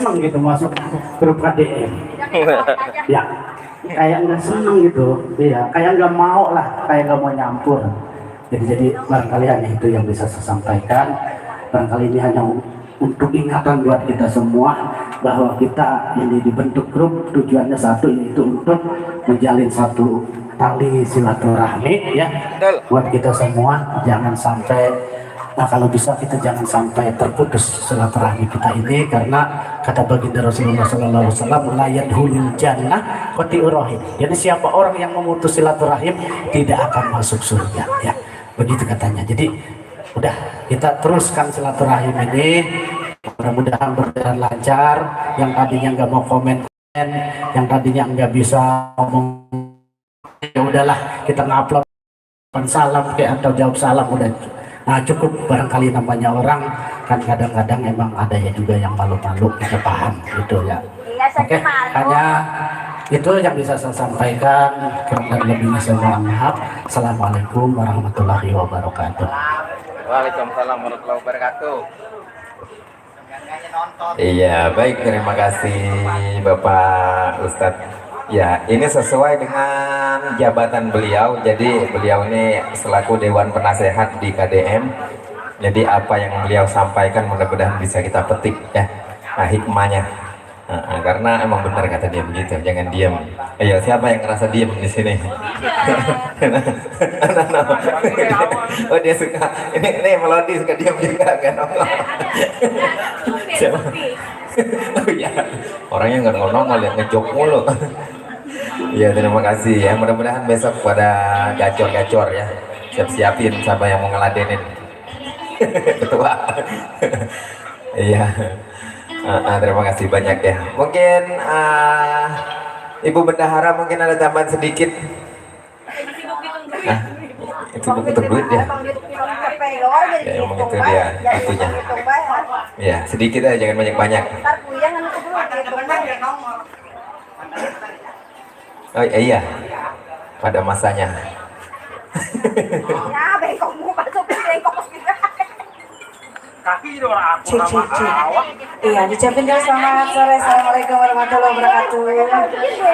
seneng gitu masuk grup KDM. Ya, kayak nggak seneng gitu, ya kayak nggak mau lah, kayak nggak mau nyampur. Jadi barangkali hanya itu yang bisa saya sampaikan. Barangkali ini hanya untuk ingatan buat kita semua bahwa kita ini dibentuk grup tujuannya satu, yaitu untuk menjalin satu tali silaturahmi ya buat kita semua. Jangan sampai, nah kalau bisa kita jangan sampai terputus silaturahmi kita ini, karena kata baginda Rasulullah Sallallahu Alaihi Wasallam, layat hulil jannah qati'ur rahim. Jadi siapa orang yang memutus silaturahim tidak akan masuk surga ya, begitu katanya. Jadi udah, kita teruskan silaturahim ini, mudah-mudahan berjalan lancar. Yang tadinya nggak mau komen, yang tadinya nggak bisa ngomong, ya udahlah kita ngupload salam kayak atau jawab salam udah. Nah cukup, barangkali namanya orang kan kadang-kadang emang ada ya juga yang malu-malu, kita paham gitu ya. Oke, hanya itu yang bisa saya sampaikan, kurang dan lebihnya saya mohon maaf. Assalamualaikum warahmatullahi wabarakatuh. Waalaikumsalam warahmatullahi wabarakatuh. Iya, baik, terima kasih Bapak Ustadz. Ya, ini sesuai dengan jabatan beliau. Jadi beliau ini selaku Dewan Penasehat di KDM. Jadi apa yang beliau sampaikan mudah-mudahan bisa kita petik ya, hikmahnya. Karena emang benar kata dia begitu, jangan diam. Ayo, siapa yang ngerasa diam di sini? Oh, dia suka. Ini Melodi suka diam juga kan? Siapa? Oh iya, orangnya nggak nongol, lihat ngejok mulu. Ya, terima kasih ya. Mudah-mudahan besok pada gacor-gacor ya. Siap-siapin siapa yang mau ngeladenin. Ketua. Iya. Terima kasih banyak ya. Mungkin Ibu Bendahara mungkin ada tambahan sedikit. Itu buku duit ya. Ya, emang itu dia itunya. Ya, sedikit aja, jangan banyak-banyak. Oh iya, pada masanya. Cik, cik, cik. Iya, diucapin dulu selamat sore. Assalamualaikum warahmatullahi wabarakatuh.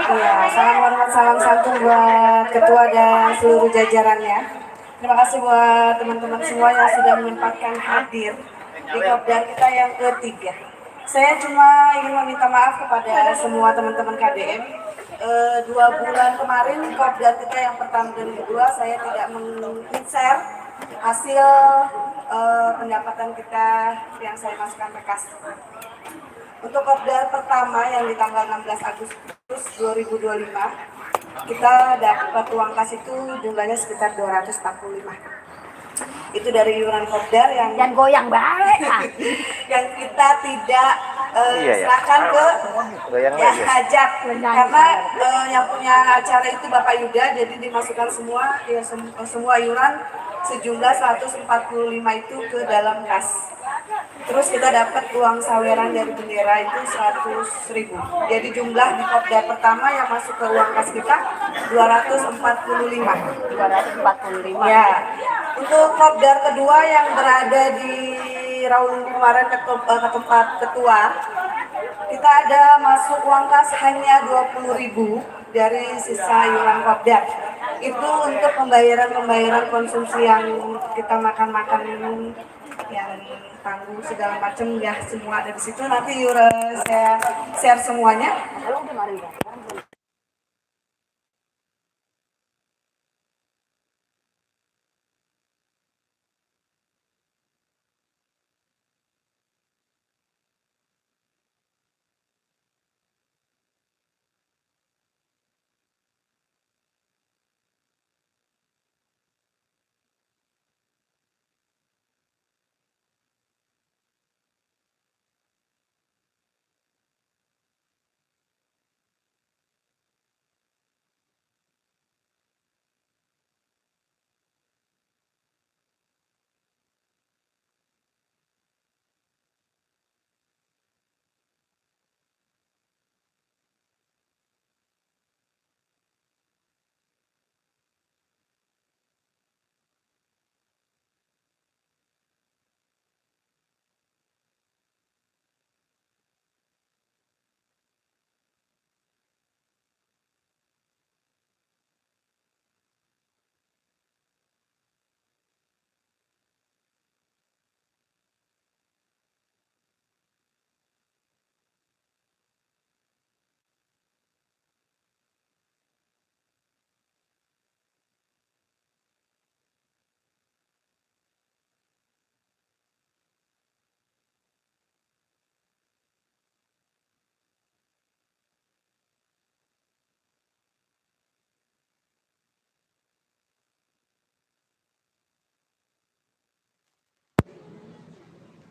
Iya, salam hormat, salam santun buat ketua dan seluruh jajarannya. Terima kasih buat teman-teman semua yang sudah menyempatkan hadir di kopdar kita yang ketiga. Saya cuma ingin meminta maaf kepada semua teman-teman KDM. 2 bulan kemarin kopdar kita yang pertama dan kedua saya tidak men-share hasil pendapatan kita yang saya masukkan ke kas. Untuk kopdar pertama yang di tanggal 16 Agustus 2025, kita dapat uang kas itu jumlahnya sekitar 245. Itu dari iuran kopdar yang goyang balik yang kita tidak serahkan ke yang hajat, karena yang punya acara itu Bapak Yuda, jadi dimasukkan semua ya, semua iuran sejumlah 145 itu ke dalam kas. Terus kita dapat uang saweran dari bendera itu 100.000. Jadi jumlah di kopdar pertama yang masuk ke uang kas kita 245. 245. Ya. Untuk kopdar kedua yang berada di Raulungu kemarin ke tempat ketua, kita ada masuk uang kas hanya 20.000 dari sisa iuran kopdar. Itu untuk pembayaran konsumsi yang kita makan-makan yang tanggung segala macam ya, semua ada di situ. Nanti saya share semuanya.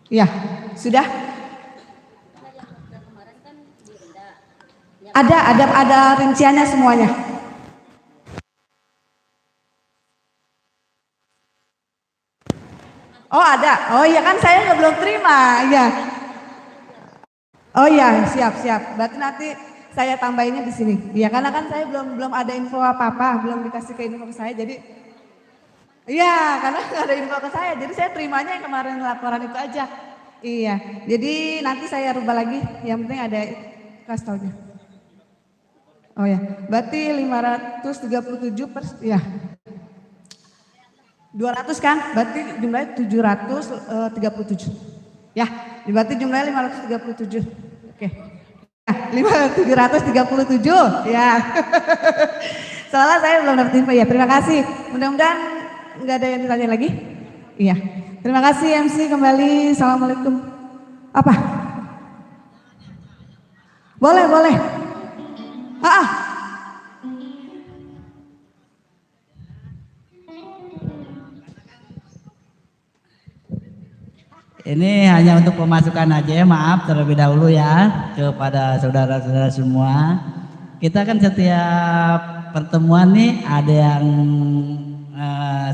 Ya, sudah. Ada rinciannya semuanya. Oh ada, oh iya kan saya nggak belum terima, ya. Oh iya siap. Berarti nanti saya tambahinnya di sini. Ya karena kan saya belum ada info apa-apa, belum dikasih ke info ke saya, jadi. Iya karena nggak ada info ke saya, jadi saya terimanya yang kemarin laporan itu aja. Iya, jadi nanti saya rubah lagi, yang penting ada kasih taunya. Oh ya, berarti 537 per, ya. 200 kan, berarti jumlahnya 737. Ya, berarti jumlahnya 537. Oke. Ya, 737, ya. Soalnya saya belum dapat info ya, terima kasih. Mudah-mudahan nggak ada yang ditanya lagi. Iya, terima kasih MC kembali. Assalamualaikum. Apa? Boleh. Ini hanya untuk pemasukan aja, maaf terlebih dahulu ya kepada saudara-saudara semua. Kita kan setiap pertemuan nih ada yang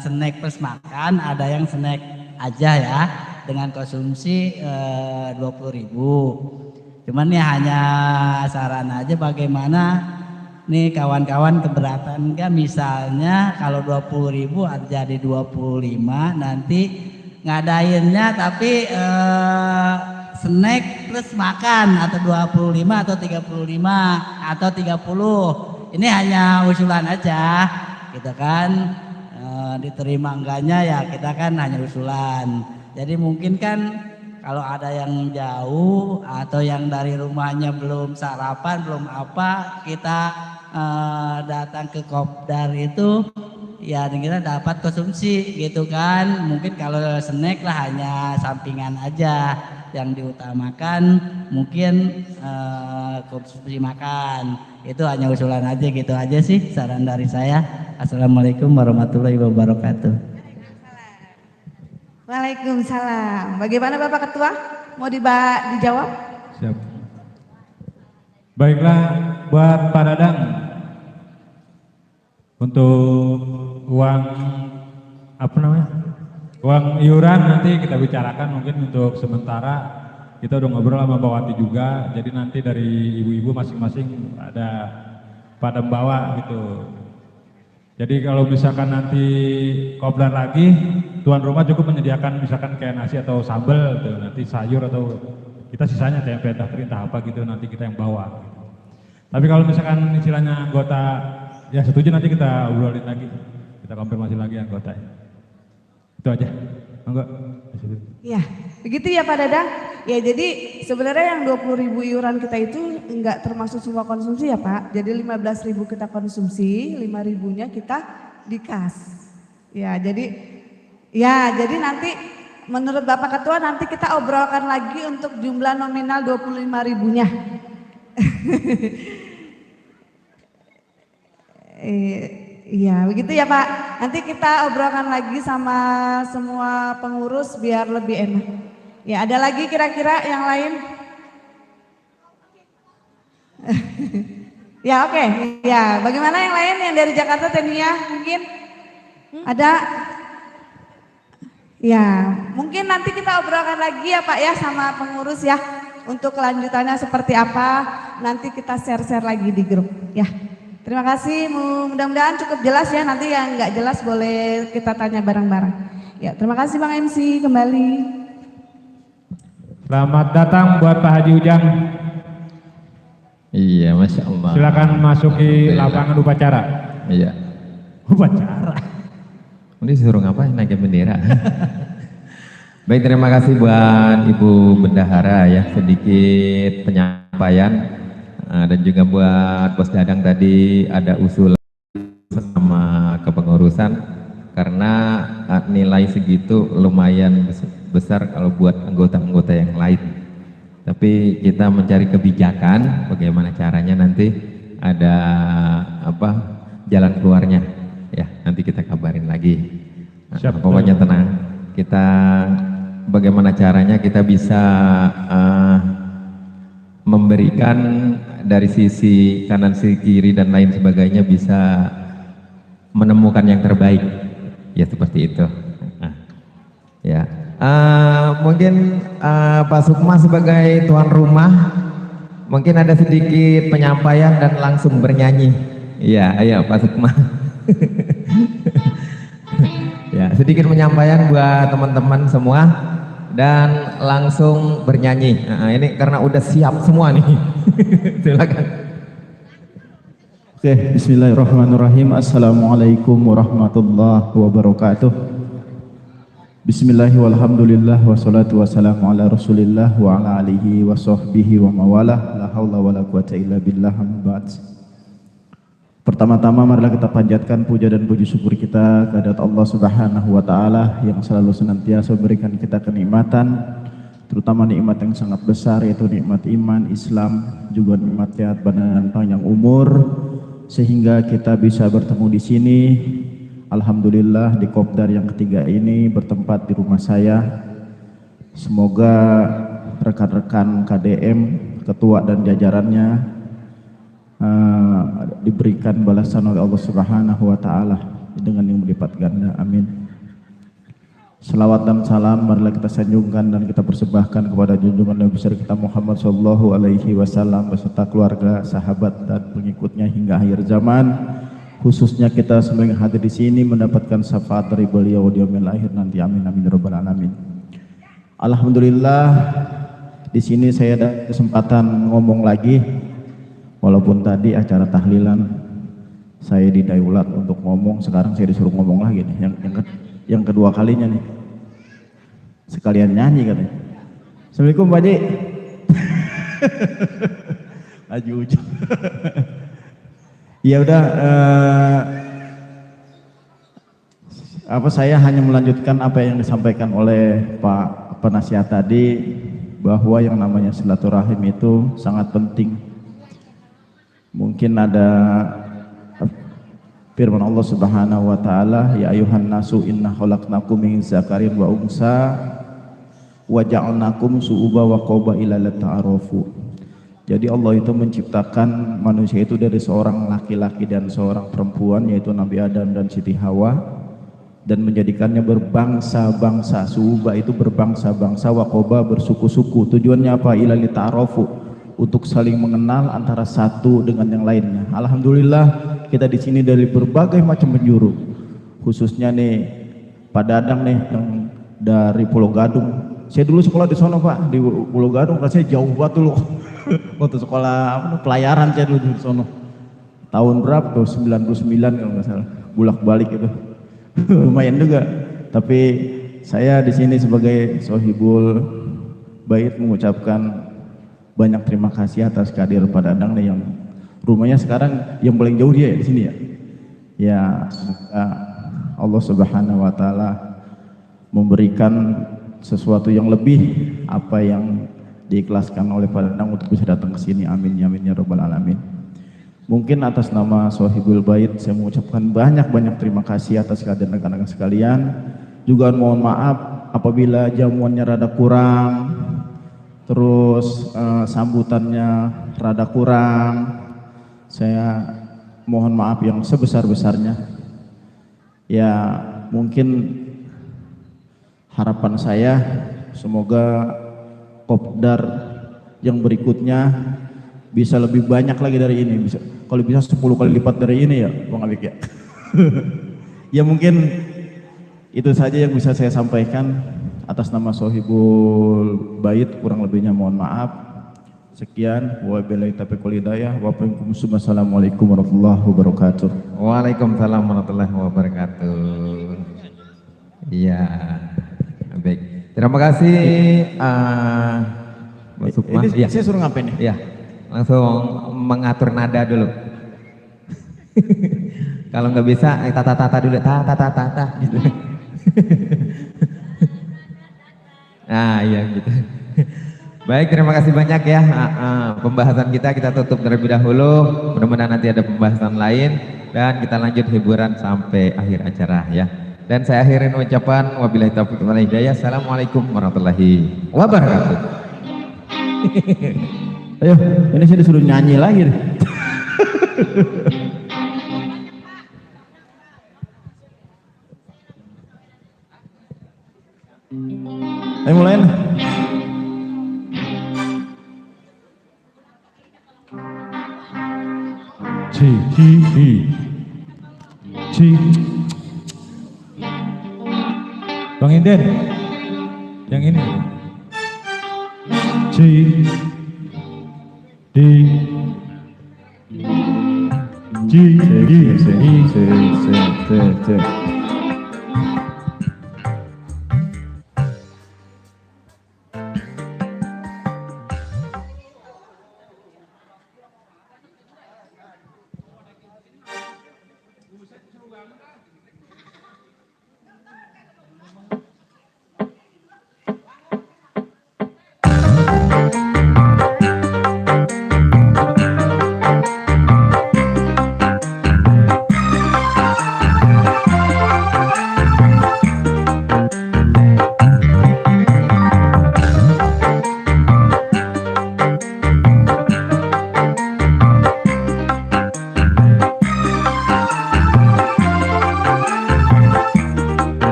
snack plus makan, ada yang snack aja ya dengan konsumsi 20.000. Cuman ya hanya saran aja bagaimana nih kawan-kawan keberatan kan, misalnya kalau 20.000 jadi 25 nanti ngadainnya tapi snack plus makan atau 25 atau 35 atau 30. Ini hanya usulan aja gitu kan, diterima enggaknya ya kita kan hanya usulan. Jadi mungkin kan kalau ada yang jauh atau yang dari rumahnya belum sarapan belum apa, kita datang ke Kopdar itu ya kita dapat konsumsi gitu kan. Mungkin kalau snack lah hanya sampingan aja, yang diutamakan mungkin konsumsi makan. Itu hanya usulan aja, gitu aja sih saran dari saya. Assalamualaikum warahmatullahi wabarakatuh. Waalaikumsalam. Bagaimana Bapak Ketua? Mau dijawab? Siap. Baiklah, buat Pak Dadang, untuk uang uang iuran nanti kita bicarakan. Mungkin untuk sementara kita udah ngobrol sama Mbak Wati juga, jadi nanti dari ibu-ibu masing-masing ada pada bawa gitu. Jadi kalau misalkan nanti Kopdar lagi, tuan rumah cukup menyediakan misalkan kayak nasi atau sambal gitu, nanti sayur atau kita sisanya kayak perintah apa gitu, nanti kita yang bawa gitu. Tapi kalau misalkan istilahnya anggota ya setuju, nanti kita obrolin lagi, kita konfirmasi lagi anggotanya. Itu aja. Enggak. Iya, begitu ya Pak Dadang. Ya jadi sebenarnya yang 20.000 iuran kita itu enggak termasuk semua konsumsi ya Pak. Jadi 15.000 kita konsumsi, 5.000-nya kita dikas. Ya jadi nanti menurut Bapak Ketua nanti kita obrolkan lagi untuk jumlah nominal 25.000-nya. Iya begitu ya Pak, nanti kita obrolkan lagi sama semua pengurus biar lebih enak. Ya ada lagi kira-kira yang lain? Ya oke. Ya bagaimana yang lain yang dari Jakarta Tenia mungkin? Ada? Ya mungkin nanti kita obrolkan lagi ya Pak ya sama pengurus ya. Untuk kelanjutannya seperti apa nanti kita share-share lagi di grup ya. Terima kasih, mudah-mudahan cukup jelas ya, nanti yang nggak jelas boleh kita tanya bareng-bareng. Ya, terima kasih Bang MC kembali. Selamat datang buat Pak Haji Ujang. Iya, Masya Allah. Silakan masuki lapangan upacara. Iya. Upacara. Ini disuruh ngapain, naikin bendera? Baik, terima kasih buat Ibu Bendahara ya, sedikit penyampaian. Dan juga buat Bos Dadang tadi ada usulan sama kepengurusan, karena nilai segitu lumayan besar kalau buat anggota-anggota yang lain. Tapi kita mencari kebijakan bagaimana caranya, nanti ada jalan keluarnya ya, nanti kita kabarin lagi. Pokoknya tenang, kita bagaimana caranya kita bisa memberikan dari sisi kanan, sisi kiri dan lain sebagainya, bisa menemukan yang terbaik, ya seperti itu. Ya, mungkin Pak Sukma sebagai tuan rumah, mungkin ada sedikit penyampaian dan langsung bernyanyi. Iya, ayo Pak Sukma. Ya, sedikit penyampaian buat teman-teman semua dan langsung bernyanyi. Ini karena udah siap semua nih. Silakan. Oke, bismillahirrahmanirrahim. Assalamualaikum warahmatullahi wabarakatuh. Bismillahirrahmanirrahim. Walhamdulillah wassalatu wassalamu ala Rasulillah wa ala alihi wa sahbihi wa mawalah. La haula wala quwata illa billah. Ba'd. Pertama-tama marilah kita panjatkan puja dan puji syukur kita kehadirat Allah Subhanahu wa taala yang selalu senantiasa memberikan kita kenikmatan, terutama nikmat yang sangat besar, yaitu nikmat iman, Islam, juga nikmat sehat badan dan panjang umur, sehingga kita bisa bertemu di sini. Alhamdulillah di Kopdar yang ketiga ini bertempat di rumah saya. Semoga rekan-rekan KDM, ketua dan jajarannya diberikan balasan oleh Allah Subhanahu wa taala dengan yang berlipat ganda. Amin. Selawat dan salam marilah kita sanjungkan dan kita persembahkan kepada junjungan Nabi besar kita Muhammad sallallahu alaihi wasallam beserta keluarga, sahabat dan pengikutnya hingga akhir zaman. Khususnya kita semua yang hadir di sini mendapatkan syafaat dari beliau di yaumil akhir nanti. Amin amin ya rabbal alamin. Alhamdulillah di sini saya ada kesempatan ngomong lagi, walaupun tadi acara tahlilan saya didaulat untuk ngomong, sekarang saya disuruh ngomong lagi nih. Yang kedua kalinya nih. Sekalian nyanyi katanya. Assalamualaikum Pak Haji. Haji Ujung. Ya udah, saya hanya melanjutkan apa yang disampaikan oleh Pak Penasihat tadi, bahwa yang namanya silaturahim itu sangat penting. Mungkin ada firman Allah Subhanahu wa taala, ya ayuhan nasu inna khalaqnakum min zakarin wa unsa wa ja'alnakum su'uba wa qabaila lita'arafu. Jadi Allah itu menciptakan manusia itu dari seorang laki-laki dan seorang perempuan, yaitu Nabi Adam dan Siti Hawa, dan menjadikannya berbangsa-bangsa. Su'uba itu berbangsa-bangsa, wa qaba bersuku-suku. Tujuannya apa? Ila lita'arafu, untuk saling mengenal antara satu dengan yang lainnya. Alhamdulillah kita di sini dari berbagai macam penjuru, khususnya nih Pak Dadang nih yang dari Pulau Gadung. Saya dulu sekolah di sana Pak, di Pulau Gadung, rasanya jauh banget dulu. Waktu sekolah pelayaran saya dulu di sana. Tahun berapa tuh? 99 kalau nggak salah. Bulak-balik itu. Lumayan juga. Tapi saya di sini sebagai Sohibul Bait mengucapkan banyak terima kasih atas kehadiran Pak Dadang nih, yang rumahnya sekarang yang paling jauh dia ya di sini ya. Ya, semoga Allah Subhanahu wa taala memberikan sesuatu yang lebih apa yang diikhlaskan oleh Pak Dadang untuk bisa datang ke sini. Amin ya amin ya rabbal alamin. Mungkin atas nama Sohibul Bait saya mengucapkan banyak terima kasih atas kehadiran rekan-rekan sekalian. Juga mohon maaf apabila jamuannya rada kurang, terus sambutannya rada kurang. Saya mohon maaf yang sebesar-besarnya. Ya, mungkin harapan saya semoga Kopdar yang berikutnya bisa lebih banyak lagi dari ini, bisa kalau bisa 10 kali lipat dari ini ya Bang Abik ya. Ya mungkin itu saja yang bisa saya sampaikan atas nama Sohibul Bait, kurang lebihnya mohon maaf. Sekian, wabillahi taufiq wal hidayah. Wassalamualaikum warahmatullahi wabarakatuh. Waalaikumsalam warahmatullahi wabarakatuh. Iya, baik. Terima kasih Mas Sukma. Ini saya suruh ngapain nih? Iya, langsung mengatur nada dulu. Kalau nggak bisa, tata dulu, tata gitu. Nah, iya gitu. Baik, terima kasih banyak ya. Pembahasan kita tutup terlebih dahulu. Mudah-mudahan nanti ada pembahasan lain dan kita lanjut hiburan sampai akhir acara ya. Dan saya akhirin ucapan wabillahi taufiq wal hidayah. Assalamualaikum warahmatullahi wabarakatuh. Ayo, ini saya disuruh nyanyi lagi deh. Ayo mulai. Bang Inden, yang ini. C D G C.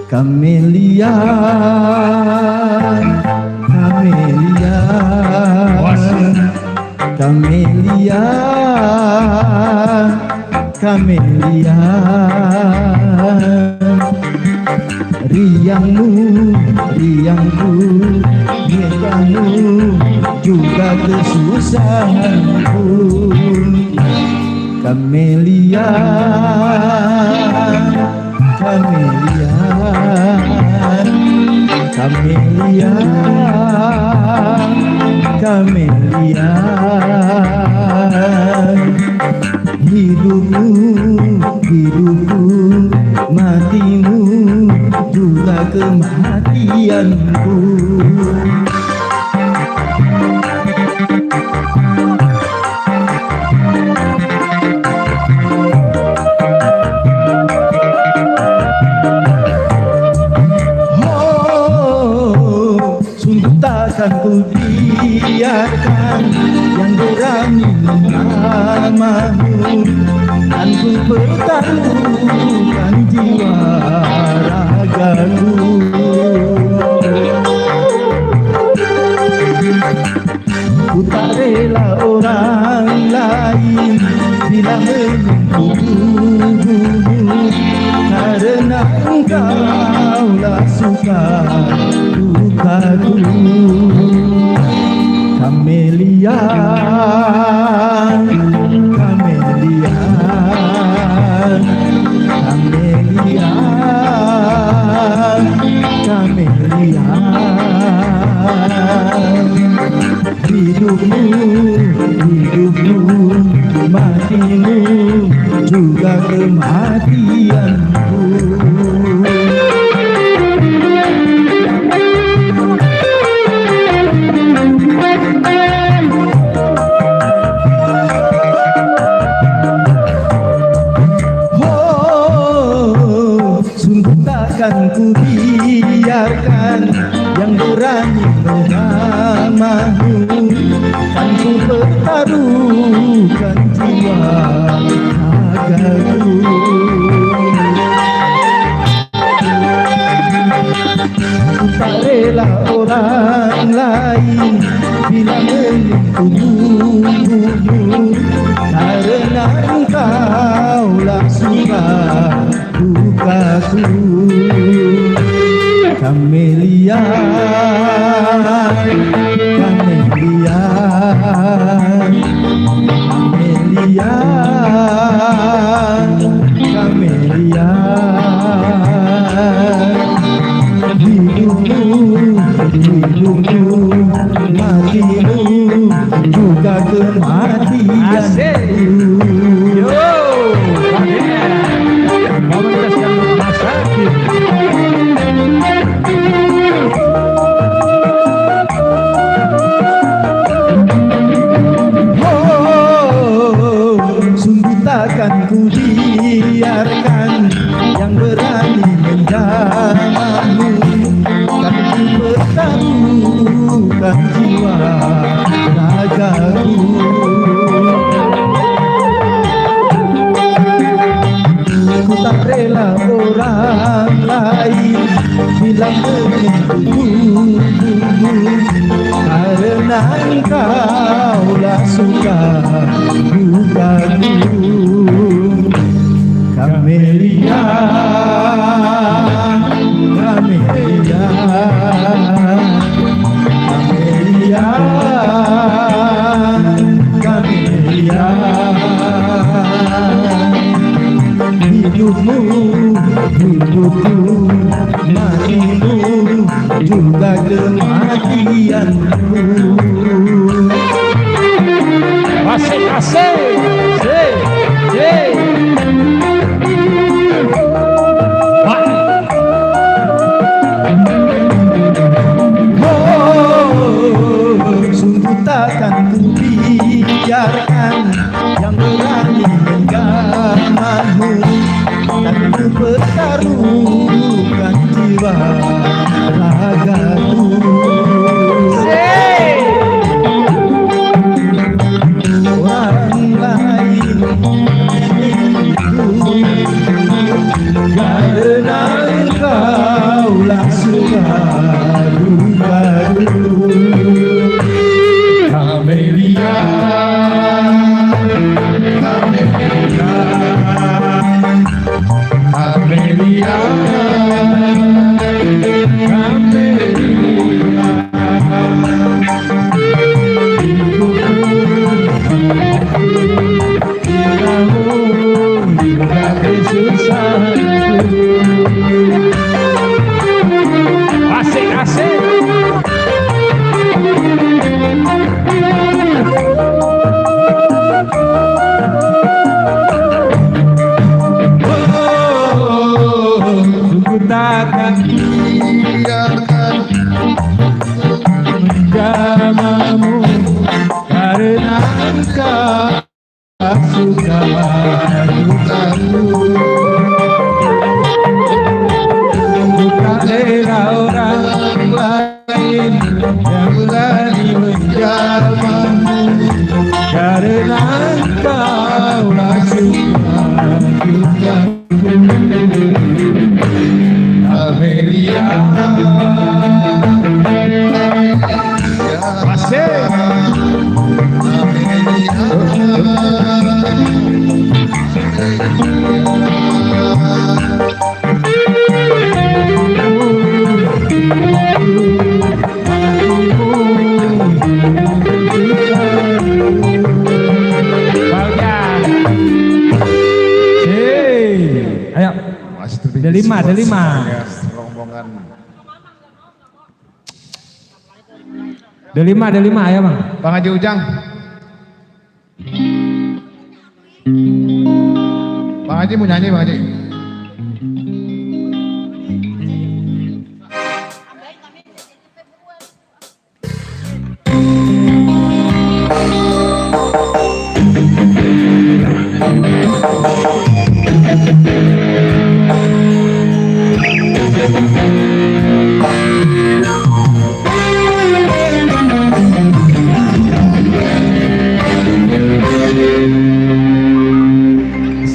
Kamelia, Kamelia, Kamelia, Kamelia, riangmu, riangku, biarkanmu juga kesusahanku. Kamelia, Kamelia, Kamelia, Kamelia, hidupmu, hidupku, matimu, juga kematianku. Takkan ku biarkan yang berani namamu, dan ku pertaruhkan jiwa ragaku. Ku tak rela orang lain bila menyentuhmu, karena engkaulah suka dukaku. Kamelia, Kamelia, Kamelia, Kamelia, hidupmu, hidupmu, matimu, juga kematianku. Takkan ku biarkan yang berani menamamu, kan ku pertaruhkan jiwa ragaku. Ku tak rela orang lain bila menyentuhmu, karena engkaulah suka dukaku. Kamelia, Kamelia, Kamelia, Kamelia, hidupmu, hidupmu, matimu, juga kematianku. Takkan ku karena engkaulah suka dukaku. Kamelia, Kamelia, Kamelia, Kamelia. Hidupmu, hidupku, matimu, juga kematianmu. Asik, asik. Sungguh takkan ku biarkan yang berani mengganggu, dan ku pertaruhkan jiwa ragaku. Orang lain itu karena engkaulah suka dukaku. Kamelia, Kamelia, Kamelia, Asik, asik. sungguh takkan biarkan menjamamu karena engkau suka dukaku. Bukan rela orang lain yang berani menjamamu karena engkaulah suka dukaku. Amelia, Asik. Ayo. Ada lima. Ada lima, ayo Bang. Bang Haji Ujang. Bang Haji mau nyanyi, Bang Haji.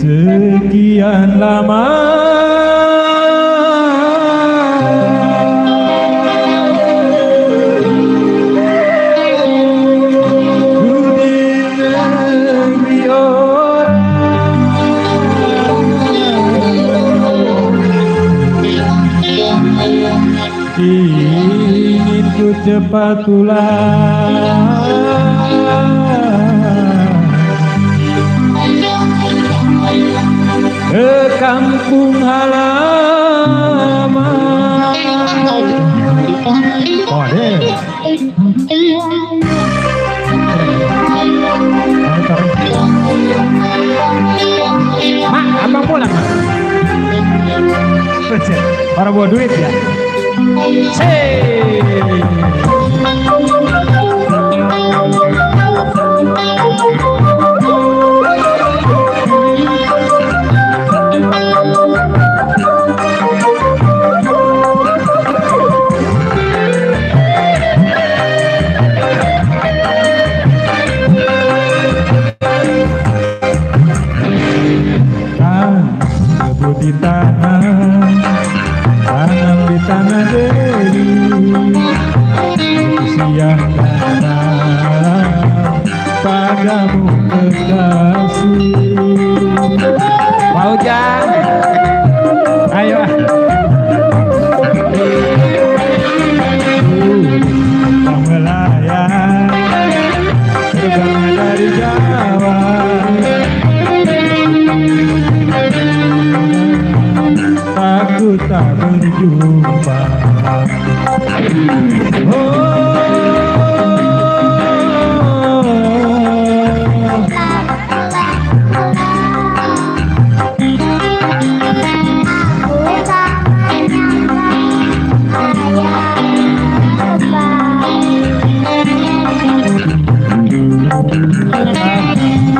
Sekian lama ku di negeri orang, ingin ku cepat pulang ke kampung halaman. Oh deh. Mak, abang pulang Mak. Para bawa duit ya. Di tanah, tanam di tanah Dewi, datang padamu kekasih. Pak Ujang, ayo. Melayang terbang dari Jawa, aku tak berjumpa.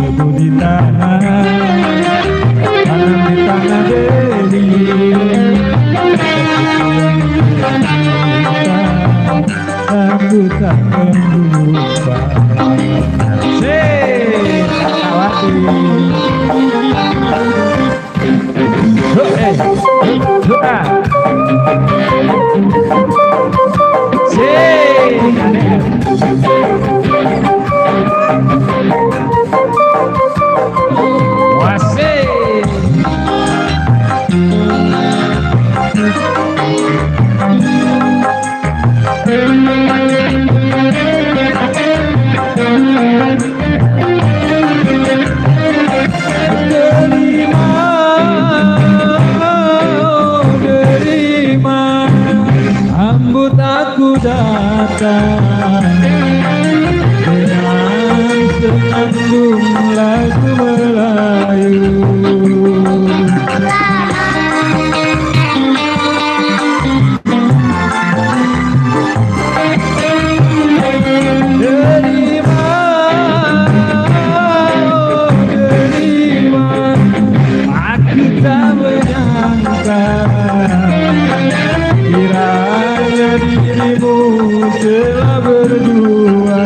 Tebu di tanah, tanam di tanah Deli. Aku tak lupa. Sakawati. Sambut aku datang dengan senandung lagu Melayu. Aku tak menyangka kiranya dirimu telah berdua.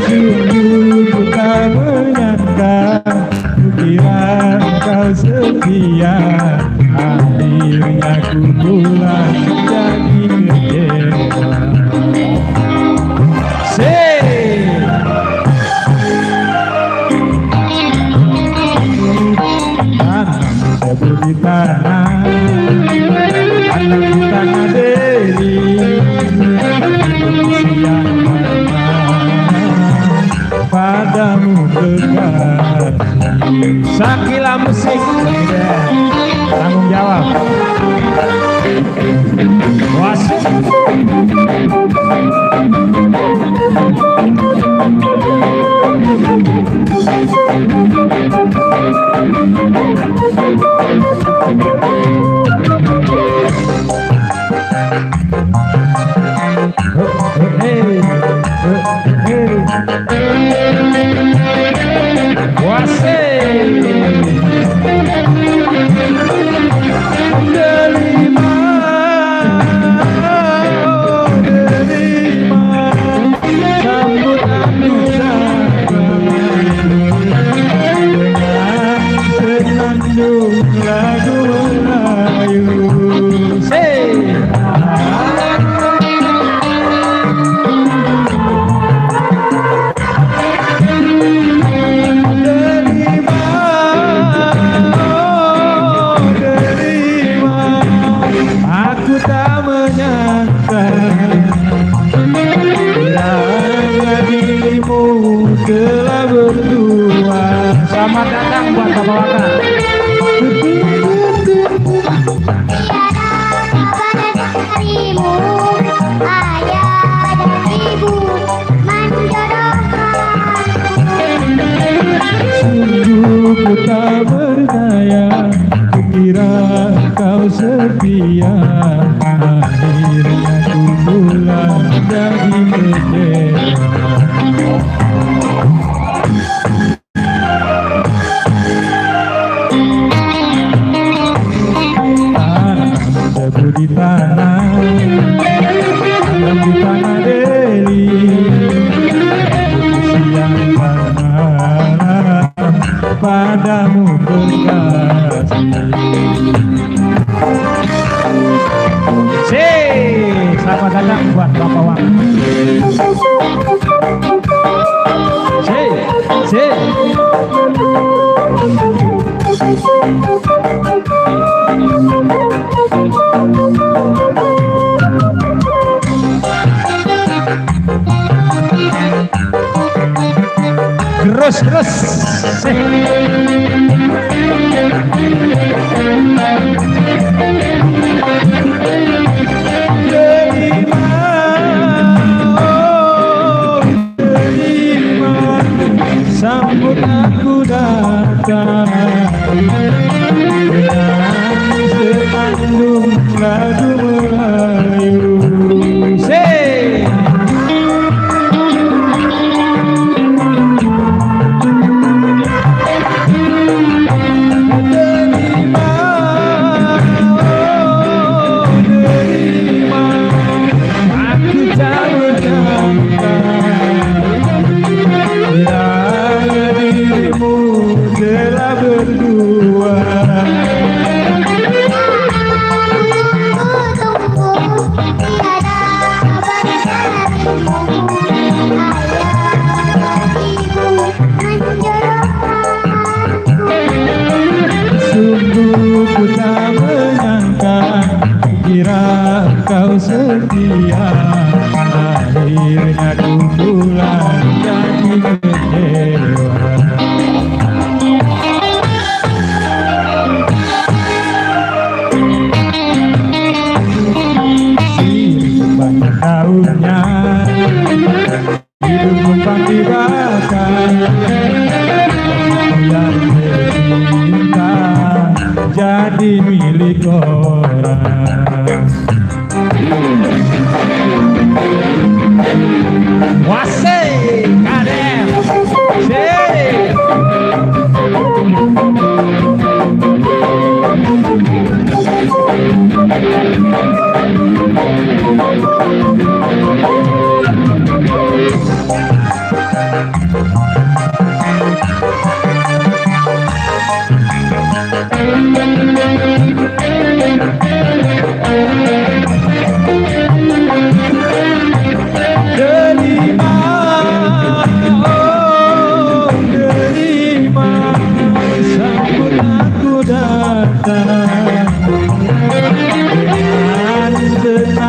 Sungguh ku tak menyangka, kukira kau setia. Akhirnya ku pulang jadi kecewa. Tanam tebu di tanah, tanam di tanah Deli. Siang malam padamu kekasih. Sakila musik tanggung jawab. Wasit. Telah berdua. Selamat datang buat Bapak-bapak. Sungguh ku tak berdaya, kukira kau setia. Akhirnya ku pulang jadi kecewa. padamu kekasih. Selamat datang buat Bapak Wang. Terus. Sambut aku datang dengan sepandung lagu Melayu. Kau setia, akhirnya ku pulang jadi kecewa. Banyak tahunnya hidup numpang dibakar, yang bercinta jadi milik orang. Wasai kadem,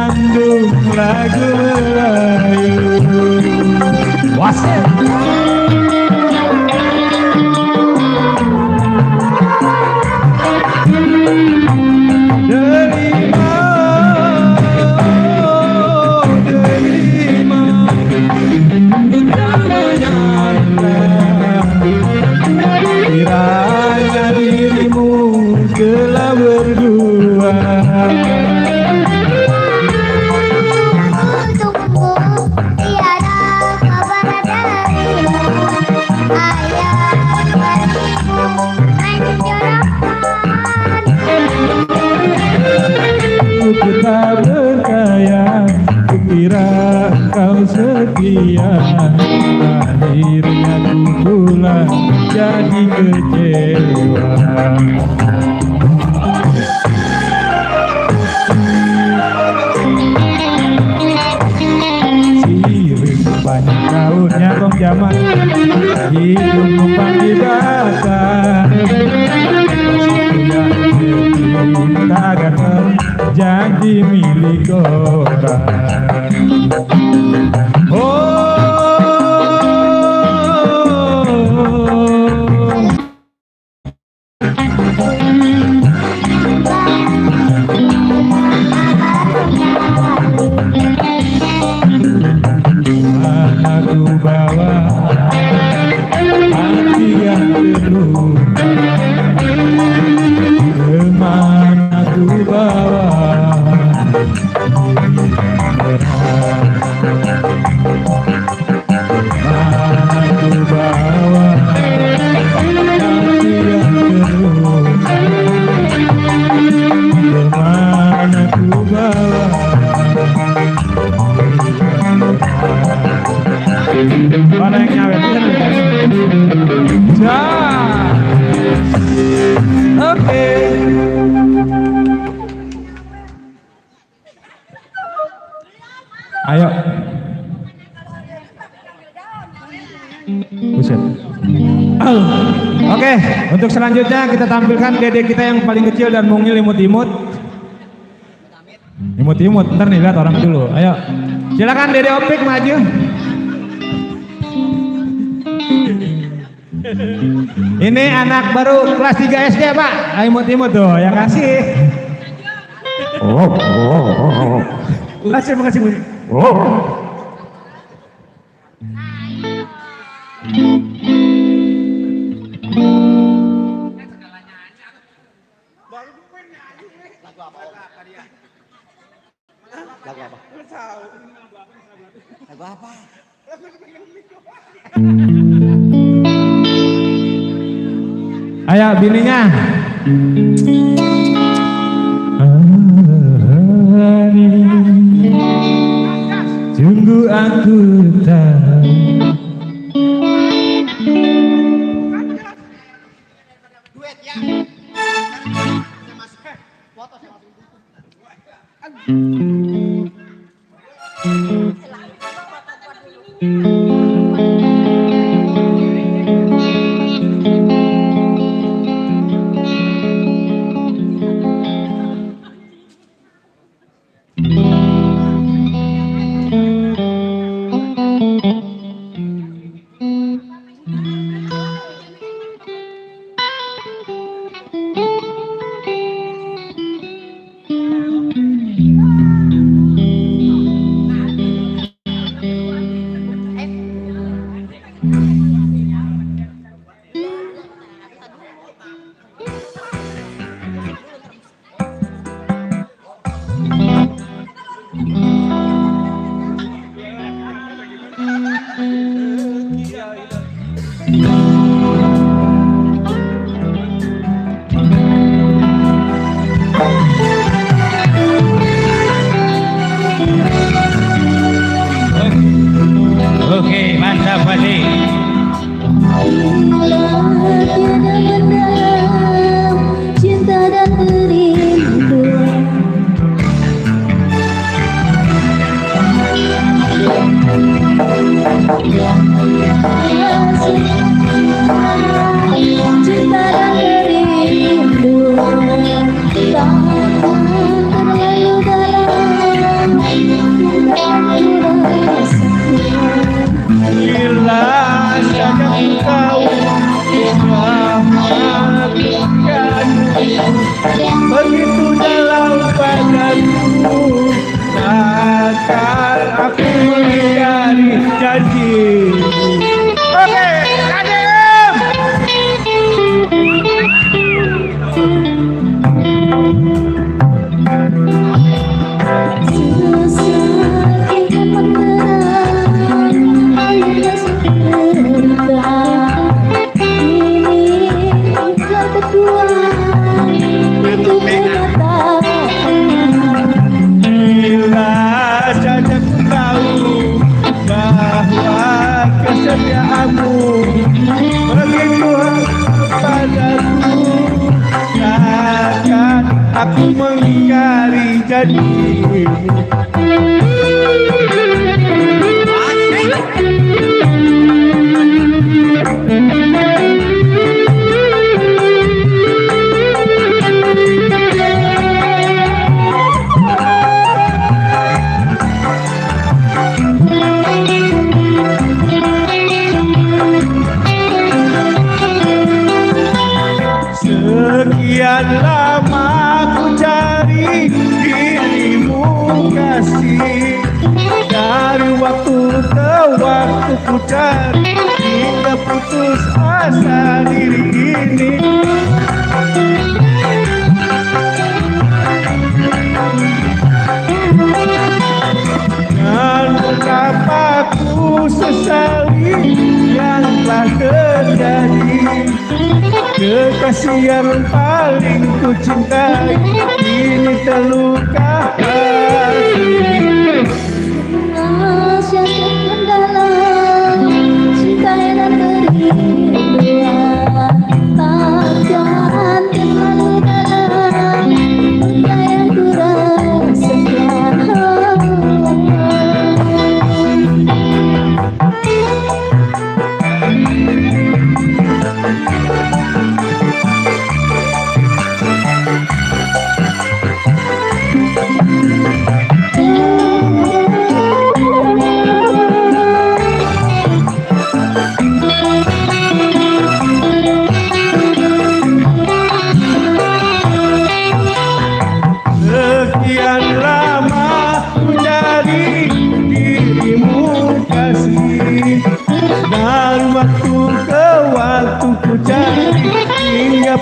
lagu Melayu. Wasir. Derima kita menyandang kiranya dirimu telah berdua. Kita berkaya, kukira kau setia, akhirnya ku pulang jadi kecewa. Sirik banyak tahunnya dong zaman, hidup numpang dibakar. Kagak terjadi milik orang. Mana ku bawa hati yang terluka, kemana ku bawa mana ku bawa hati yang terluka, kemana ku bawa. Mana yang nyawet? Oke. Ayo. Buset. Oke, untuk selanjutnya kita tampilkan dede kita yang paling kecil dan mungil imut-imut. Imut-imut, ntar nih lihat orang dulu. Ayo, silakan dede Opik maju. Ini anak baru kelas 3 SD Pak. Imut-imut tuh, yang kasih. Makasih. Ayo bininya. Sungguh aku tahu. Oke, mantap Fadli. Cinta dan kerinduan. Cinta dan kerinduan takkan terlalu dalam. Bila saja engkau memaafkan, begitu dalam padaku, takkan aku mengingkari janjimu. Oke, Adem. Bila saja ku tahu bahwa kesetiaanmu begitu padaku, takkan aku mengingkari janjimu. Sekian lama ku cari dirimu kasih, dari waktu ke waktu ku cari, hingga putus asa diri ini. Dan betapa ku sesali yang telah terjadi. Kekasih yang paling ku cintai ini terluka hati. Syakir mendalam cinta dan kerinduan takkan terlalu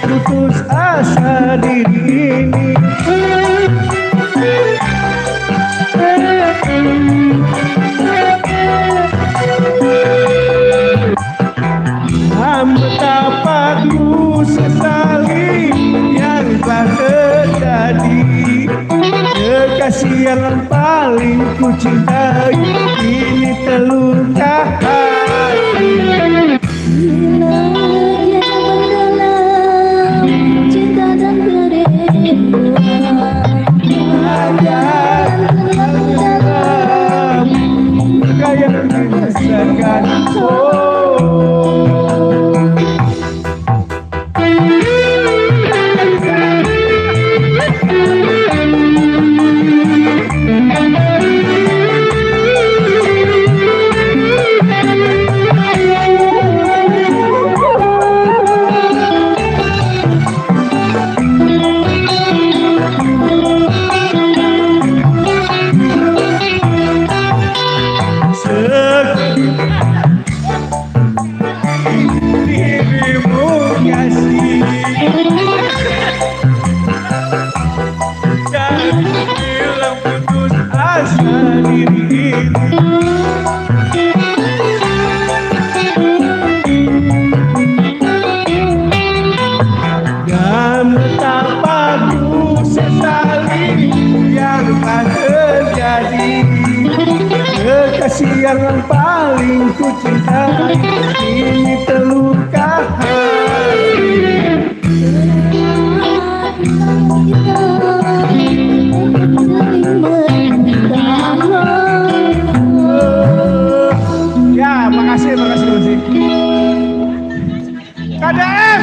putus asa diri ini. Betapa ku sesali yang telah terjadi. Kekasih yang paling ku cintai ini terluka hati. Bila dia mendalam cinta dan kerinduan, Ada dalam kayak dirasakan. Dirimu kasih dan bilang putus asa diri ini. Dan betapa ku sesali yang telah terjadi. Kekasih yang paling ku cintai ini terluka hati. Ya, makasih. KDM.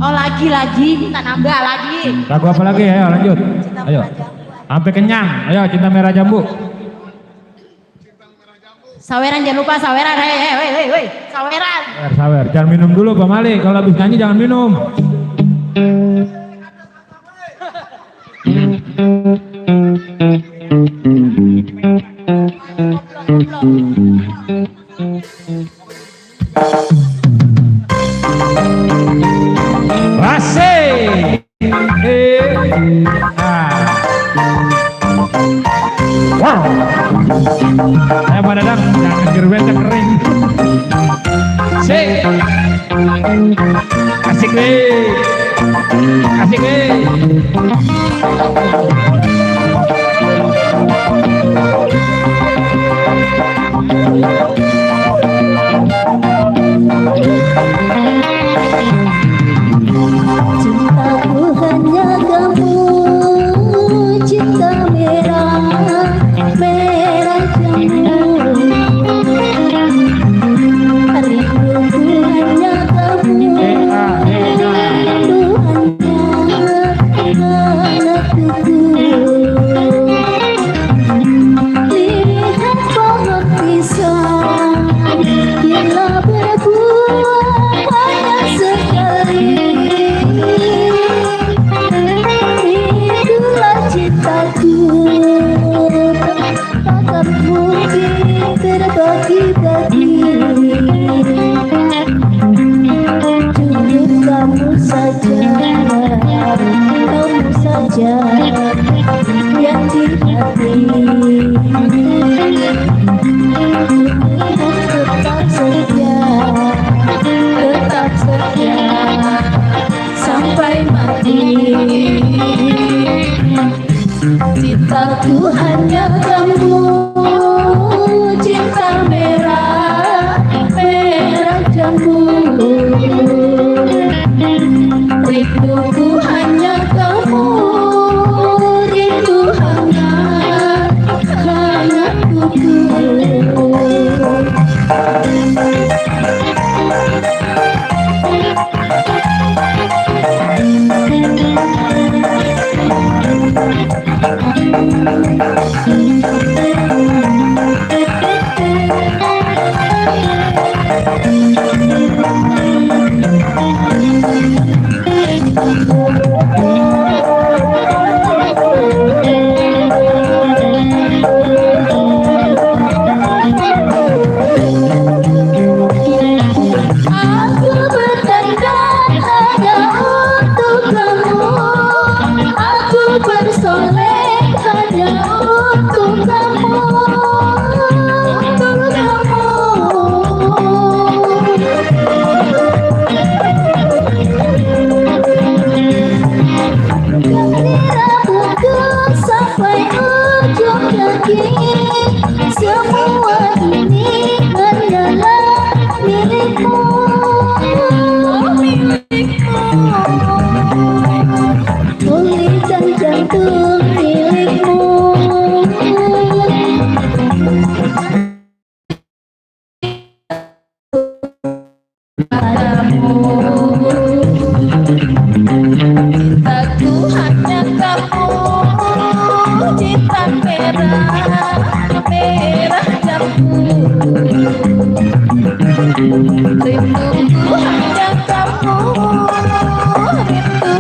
Oh lagi minta nambah lagi. Lagu apa lagi? Ayo lanjut. Ayo. Sampai kenyang. Ayo Cinta Merah Jambu. Saweran jangan lupa saweran. Hei. Saweran. Sawer. Jangan minum dulu Pak Malik. Kalau habis nyanyi jangan minum. Asik. Wow. Pak Dadang, jangan gerbetnya kering. Asik. Asik weh. cintaku hanya kamu, cinta merah jambu. Rinduku hanya kamu, rindu hanya anakku. Lihat pohon pisang, bila berbuah hanya sekali. Itulah cintaku, takkan mungkin terbagi-bagi. Cukup kamu saja yang di hati. Tetap setia sampai mati. Cintaku hanya kamu, cinta merah jambu. Rinduku hanya kamu, rindu hangat kuku. Cintaku hanya kamu, cinta merah, merah jambu. Rinduku hanya kamu, rindu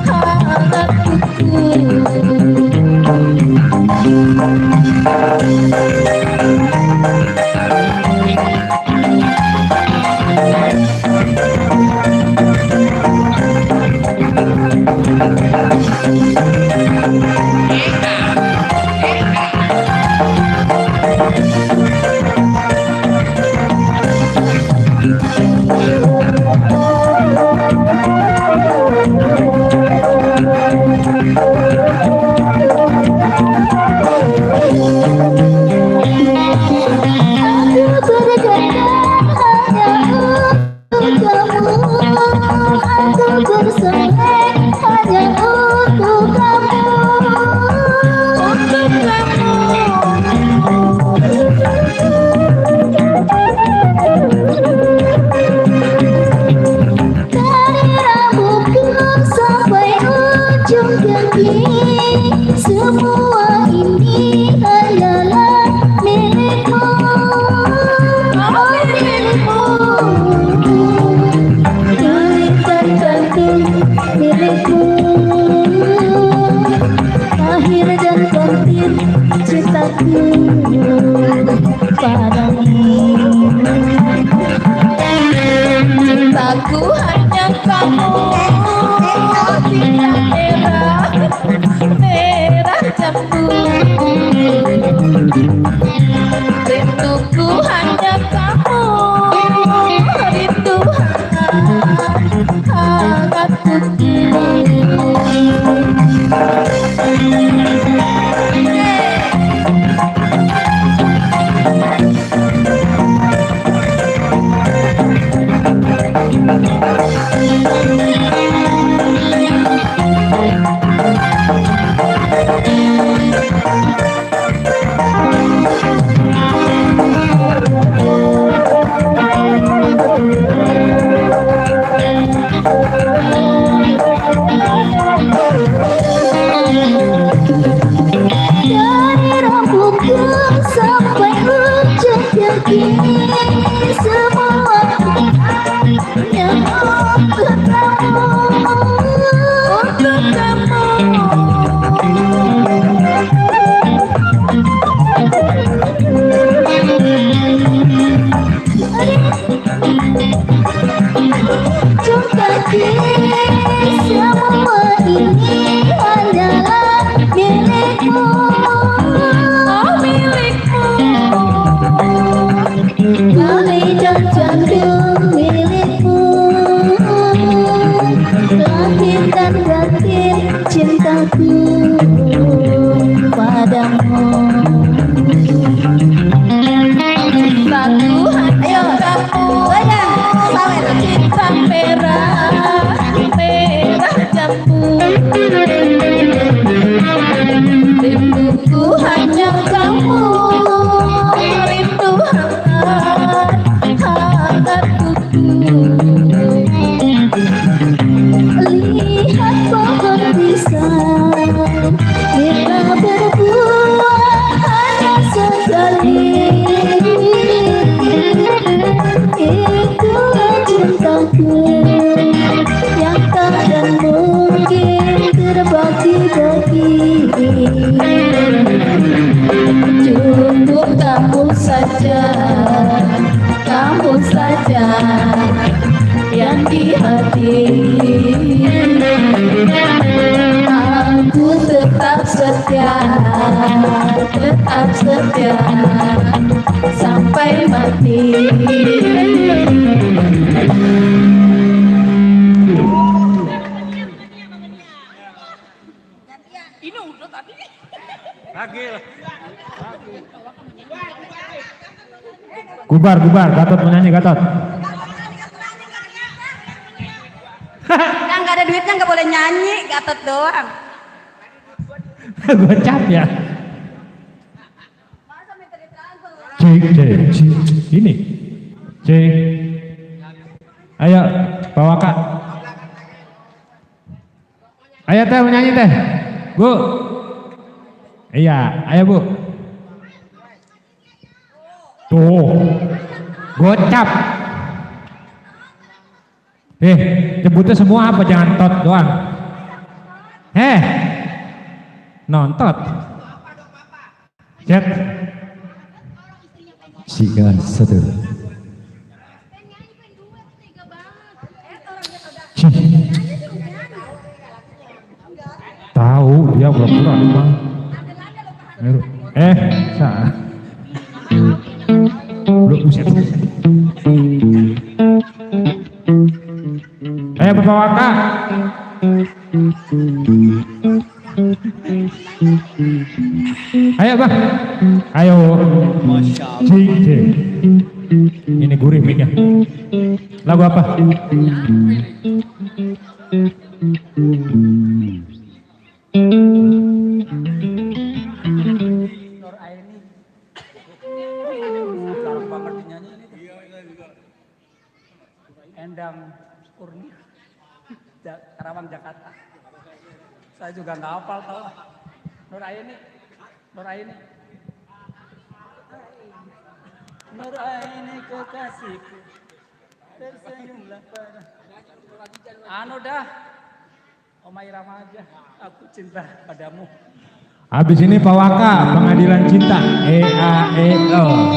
hangat kuku. Semua ini adalah milikmu, milikmu. Milik dan gantung milikmu. Akhir dan batin cintaku padamu. Cintaku hanya kamu, cinta merah, merah jambu. Rinduku hanya kamu, rindu hangat kuku. Dari rambutku sampai ujung kaki, semua yang untuk kamu, untuk kamu. Ujung kaki, semua ini adalah milikmu, oh milikmu. Kami dan jantung milikmu, lahir dan batin cintaku padamu. Cintaku hanya kamu, cinta merah, merah jambu. Rinduku hanya kamu, rindu hangat, hangat kuku. Lihat pohon pisang, kita berbuah hanya sekali. Itulah cintaku yang takkan mungkin terbagi-bagi. Cukup kamu saja yang di hati. Aku tetap setia sampai mati. Ini udah tadi. Gubar, Gatot menyanyi, Gatot. Yang nggak ada duitnya nggak boleh nyanyi, Gatot doang. Gocap ya. Cek. Ini. Cek. bawa Kak. Ayo teh menyanyi teh, Bu. Iya, ayo Bu. Tuh, gocap. Jemputnya semua apa? Jangan tot doang. Nontot. Chat. Siga satu. Tahu dia pura-pura bang. Salah. Belum buset. Ayo Bapak Waka. Ayo Bang. Ayo. Cing. Ini gurih mic ya. Lagu apa? Endang Kurnia, Karawang Jakarta. Saya juga nggak hafal tau. Nur Aini. Nur Aini kekasihku, tersenyumlah pada. Anu dah, Omai Ramaja, aku cinta padamu. Habis ini Pak Waka, Pengadilan Cinta. EAEO.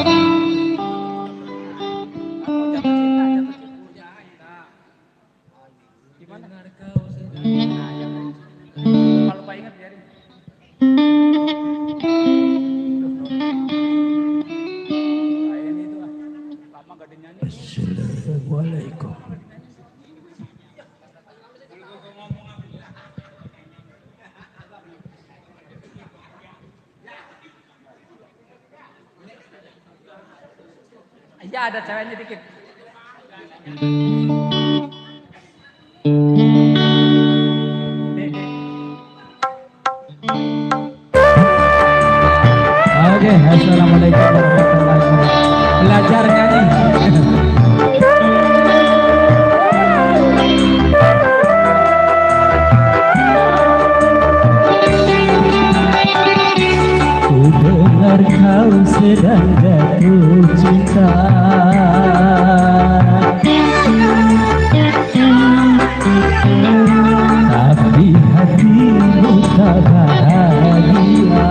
Lupa ingat biarin. Ini tuh lama gak dinyanyi. Assalamualaikum. Iya ada ceweknya dikit. Oke, assalamualaikum warahmatullahi wabarakatuh. Belajar nyanyi. Ku dengar kau sedang jatuh cinta. Tapi hatimu tak bahagia.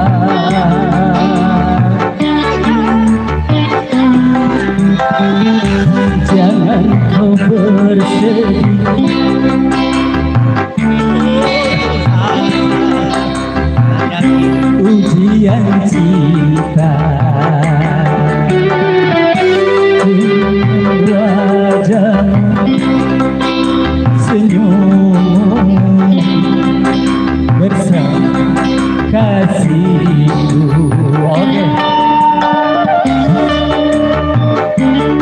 Jangan kau bersedih. Ujian cinta wajah senyum bersama kasihku. Oke.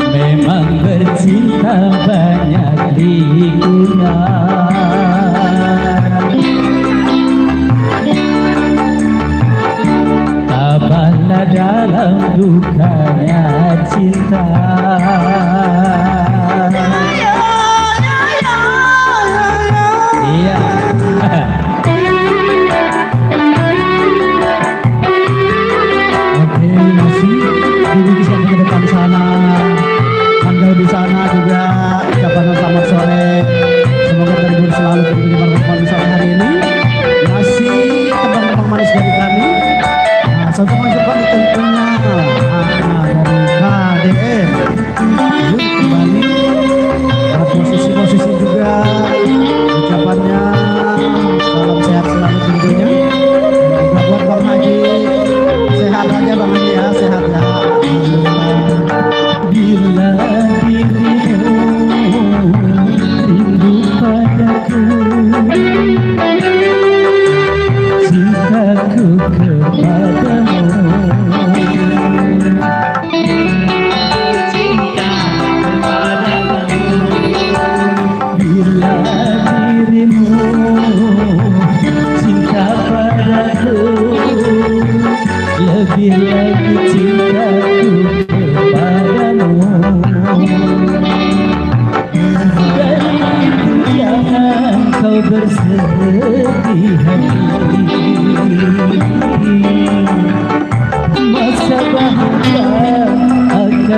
Memang bercinta banyak lingkungan, tabahlah dalam dukanya cinta. Iya. Oke, masih duduk sampai ke depan sana. Anda di sana juga ucapan selamat sore. Semoga terhibur selalu ketika berteman sore hari ini. Masih teman-teman manis dari kami. Nah, satu teman tentunya dari KDM.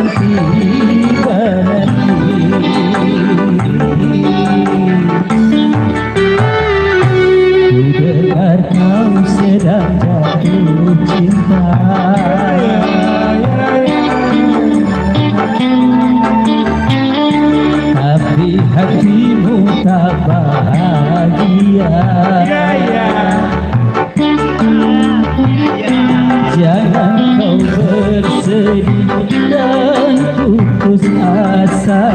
dan tiba ku dengar kau sedang jatuh cinta. Tapi hatimu tak bahagia. Jangan kau bersedih dan putus asa,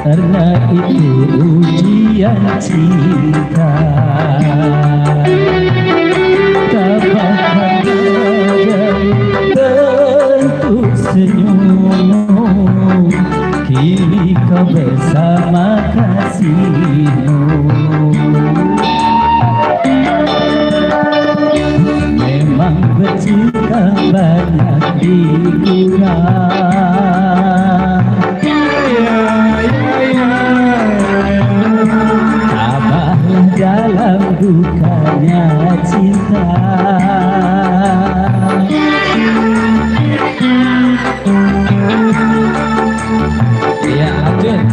karena itu ujian cinta. Tapahkan bentuk senyummu, kini kau bersama kasihmu. Memang bercinta banyak dikurang, tabahlah dalam dukanya cinta. Ya Adun,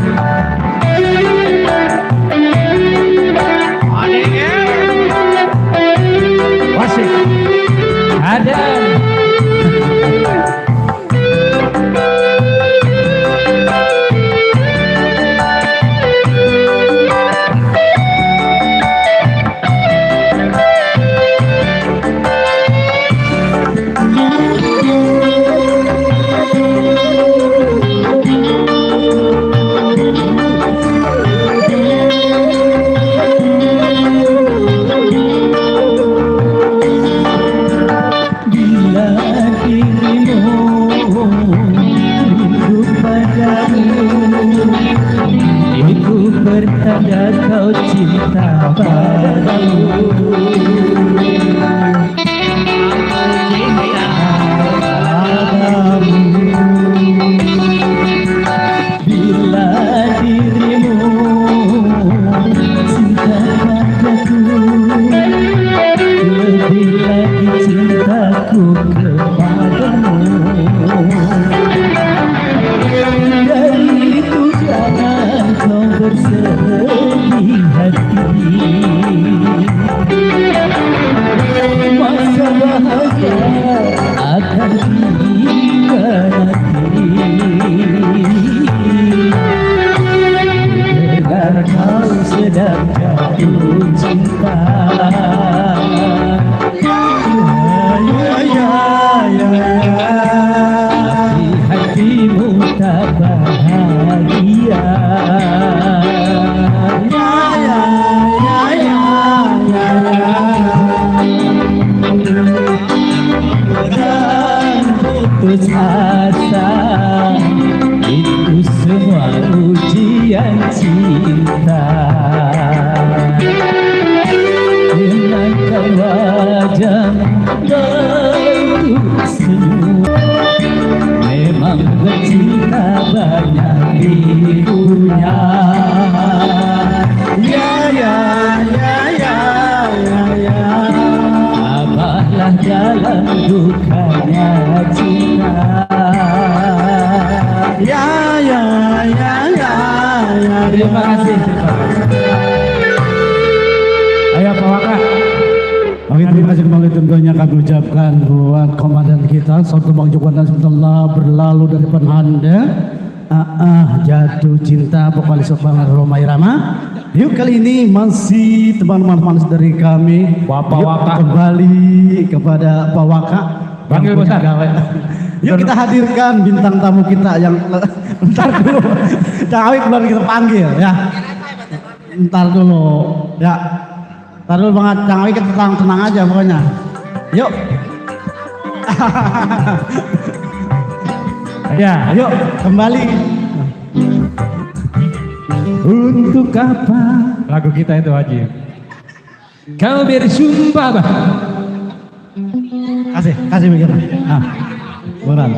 wasik ada. Bertanda kau cinta padaku, bila dirimu cinta padaku, lebih lagi cintaku kepadamu. Dari itu jangan kau bersedih hati, masa bahagia akan tiba nanti. Dengar kau sedang jatuh cinta. Tapi hatimu tak bahagia. Dan putus asa, itu semua ujian cinta. Kenangkan wajahmu bentuk senyum, memang bercinta banyak ibunya. Abahlah dalam dukanya cinta. Terima kasih. Ayo Pak Waka. Oke, terima kasih kembali tentunya kami ucapkan buat komandan kita Satu Bang Joko dan setelah berlalu dari depan Anda. Jatuh cinta vokalis Bang Roma Irama. Yuk kali ini masih teman-teman dari kami Bapak yuk, Waka kembali kepada Pak Waka. Panggil besar. Yuk kita hadirkan bintang tamu kita yang ntar dulu. Cawi belum kita panggil ya. Ntar dulu ya. Ntar dulu banget Cawi kita tenang aja pokoknya. Yuk. Ya, yuk kembali. Untuk apa lagu kita itu Haji? Kau bersumpah bah. Kasih mikir. Boran.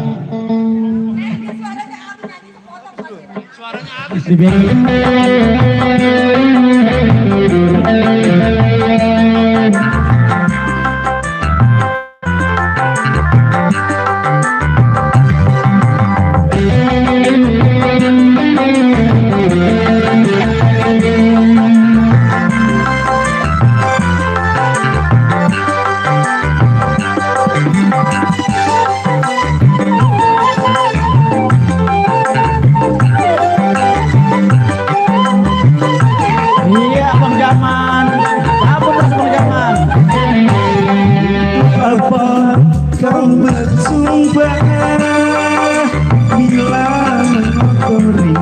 bersumpah bila mengotori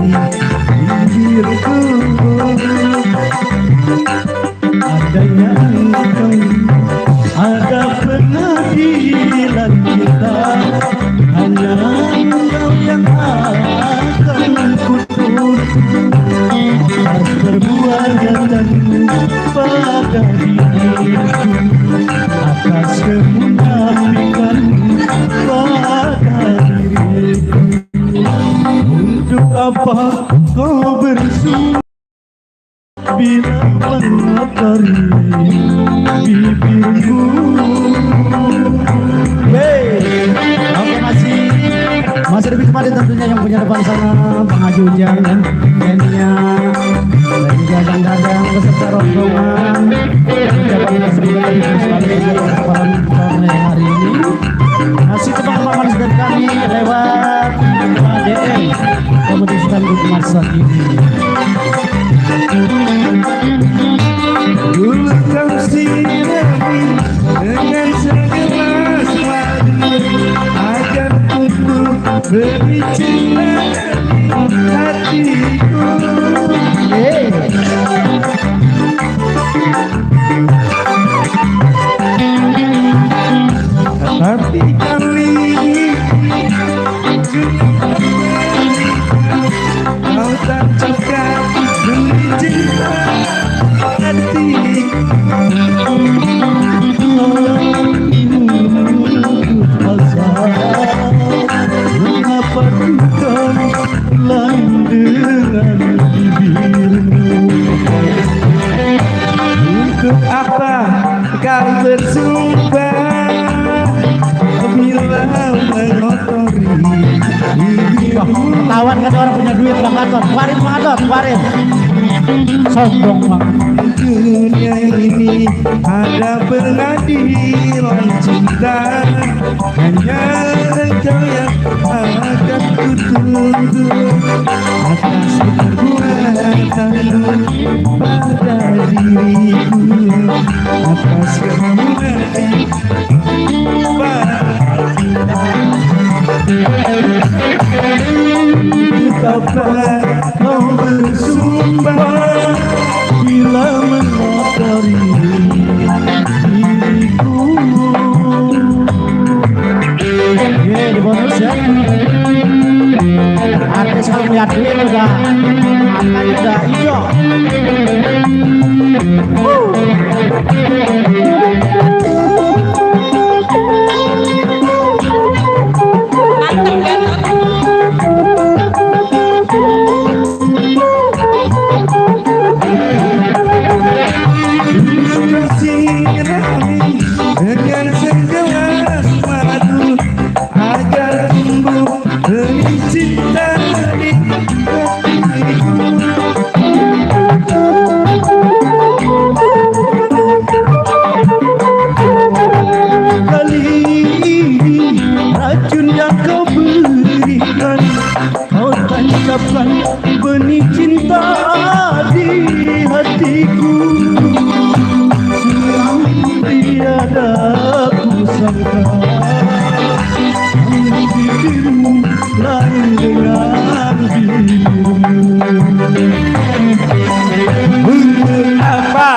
diriku. Adanya engkau, ada pengadilan kita, hanya engkau yang akan kutuntut atas perbuatanmu pada diriku, atas kemunafikanmu pada diriku. Untuk apa kau bersumpah bila mengotori bibirmu? Oke, masih lebih kemarin tentunya yang punya depan sana Bang Haji Ujang ya, bandnya dan juga Bang Dadang beserta rombongan ucapan juga di kesempatan sore hari ini. Masih tebak manis dari kami lewat KDM Kompetisi Dangdut masa kini. Dulu kau sirami dengan segelas madu agar untuk beri cinta hatiku. Tapi kali ini kau tak cakap beri cinta hatiku. Mengapa kau lain dengan bibirmu? Untuk apa kau bersumpah bila mengotori dirimu? Ketahuan kan orang punya duit Bang Gatot, keluarin Bang Gatot, keluarin. Sombong banget. Dunia ini ada pengadilan cinta, hanya engkau yang akan kutuntut atas perbuatanmu pada diriku, atas kemunafikanmu betapa kau bersumpah bila mengotori diriku. Di bonus ya. Artis kalau punya duit udah makanya udah hijau. Dengan segelas madu agar tumbuh benih cinta di hatiku. Kali ini racun yang kau berikan, kau tancapkan benih cinta di hatiku. Tiada ku sangka bibirmu lain dengan dirimu. Apa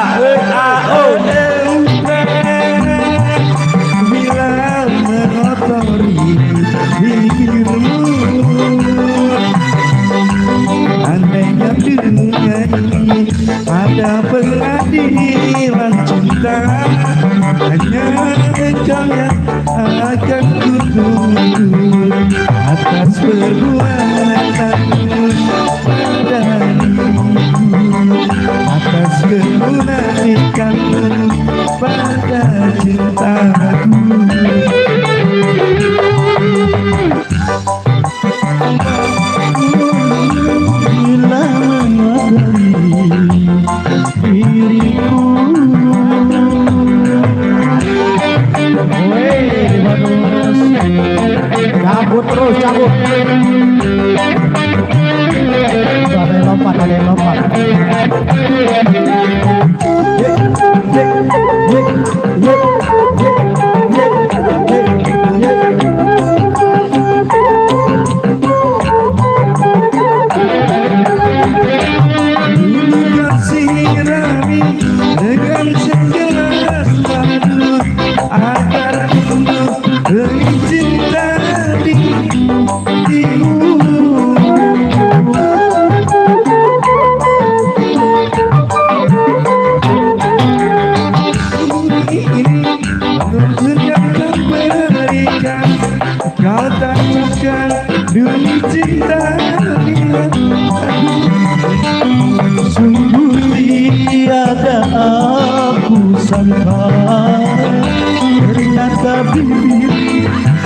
bila mengotori dirimu? Andainya dunia ini ada pengadilan cinta, hanya engkau yang akan kutuntut atas perbuatanmu pada diriku, atas kemunafikanmu pada cintaku. Bila mengotori diriku. Cabut terus, cabut. Ada yang lompat, ada yang lompat. di hulu. Ini yang kau berikan, kau takutkan demi cinta. Sungguh tiada aku sangka, ternyata bibir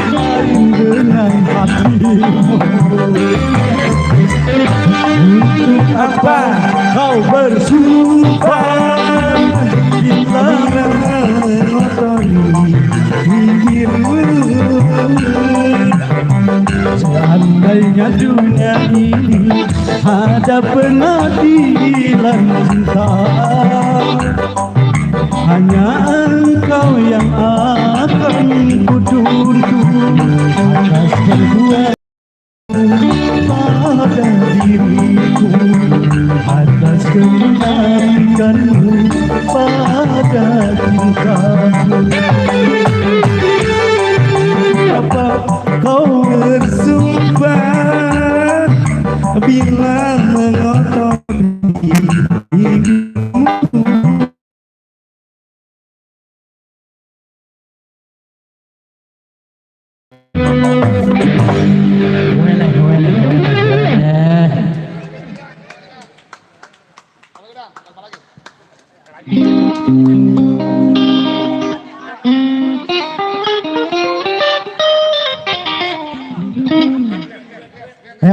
lain dengan hatimu. Untuk apa kau bersumpah bila mengotori bibirmu? Seandainya dunia ini ada pengadilan cinta, hanya engkau yang akan kutuntut atas perbuatan pada diriku, atas kemunafikanmu pada tingkahmu. Apa kau bersumpah bila mengotori dirimu?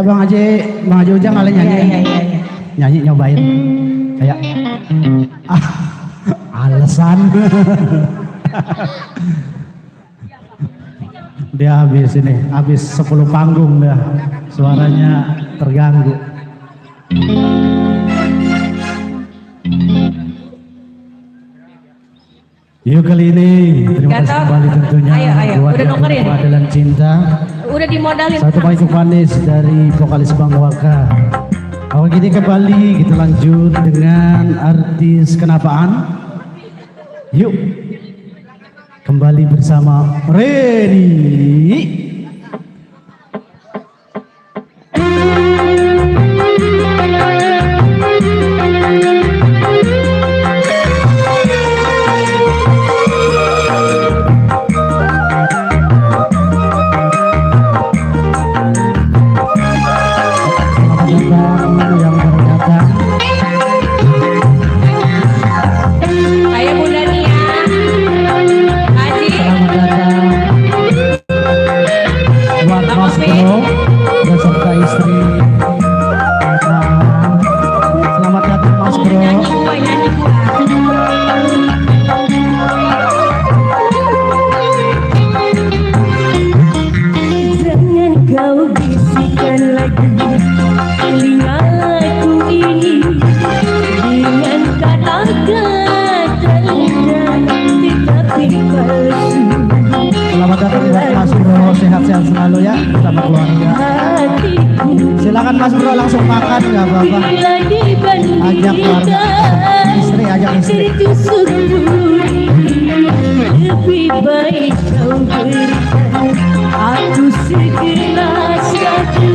Bang Haji Ujang kali nyanyi. Nyanyi nyobain. Kayak alasan. Dia habis 10 panggung dah. Suaranya terganggu. Yuk kali ini terima kasih kembali tentunya buat Pengadilan Cinta. Udah dimodalin. Satu mic manis dari vokalis Bang Waka. Awal gini kembali kita lanjut dengan artis kenapaan. Yuk kembali bersama Reni. Selamat datang buat Mas Bro, sehat-sehat selalu ya bersama keluarga. Silakan Mas Bro langsung makan nggak apa-apa. Ajak keluarga, ajak istri. Lebih baik kau berikan aku segelas satu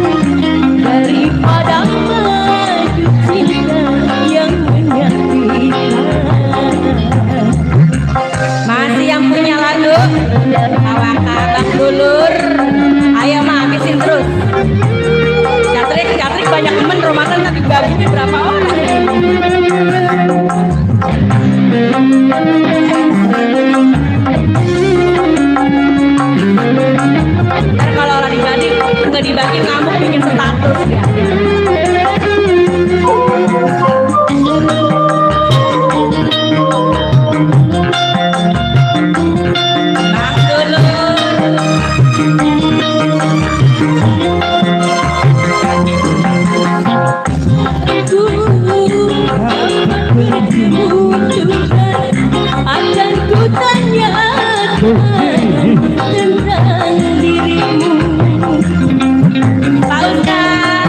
daripada madu cinta yang menyakitkan. Masih yang punya lagu Awaka Bang Dulur. Ayo mah habisin terus. Catrik banyak temen romakan tapi baginya berapa orang? Ntar kalau orang nggak dibagi ngamuk bikin status ya. Akan ku tanyakan tentang dirimu. Pak Ustaz,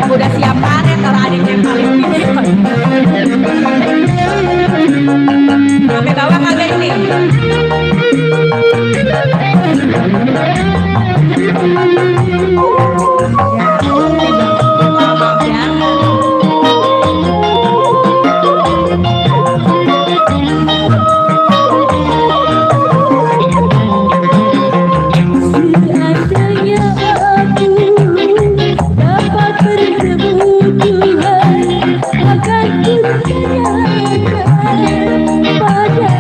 Udah siap karet kalau adiknya yang paling pintar. Sampai bawah kagak ini? Seandainya aku dapat bertemu Tuhan, akan kutanyakan pada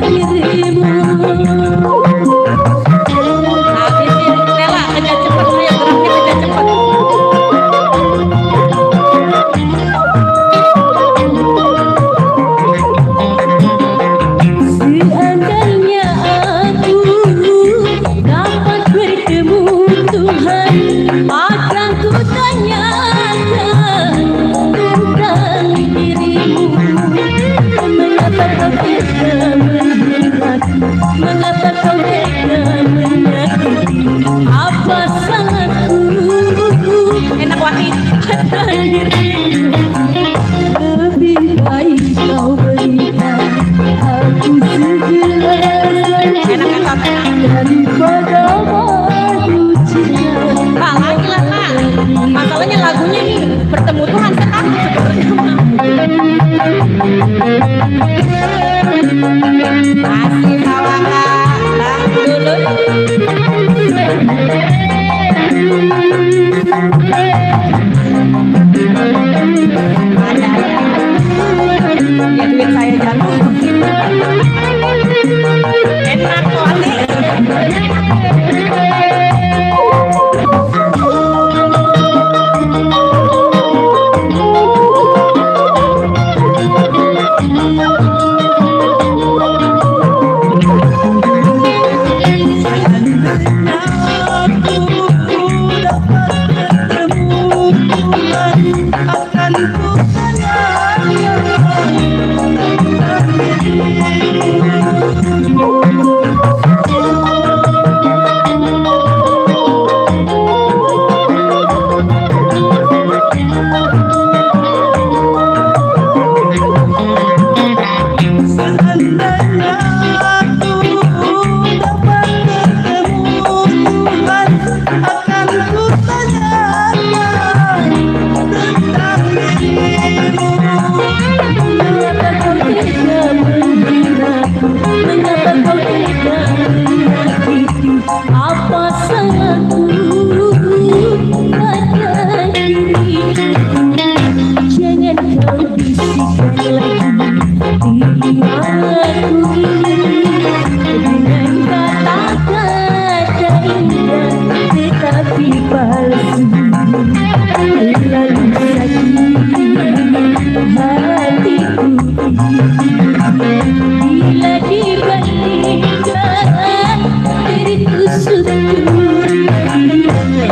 dirimu. Habisin Stella, kerja cepet lu yang geraknya kerja cepet. Seandainya aku dapat bertemu Tuhan, akan kutanyakan tentang dirimu. Mengapa kau tega menghina, mengapa kau tega menyakiti, apa salahku Enak wangi. pada dirimu. Lebih baik kau berikan aku segala daripada madu cinta. Pak, lagi lah Pak. Masalahnya lagunya nih bertemu Tuhan sekarang sebenarnya. Masih bawa Kak, Bang dulu. Ada ya duit saya jatuh. Enak kok adik.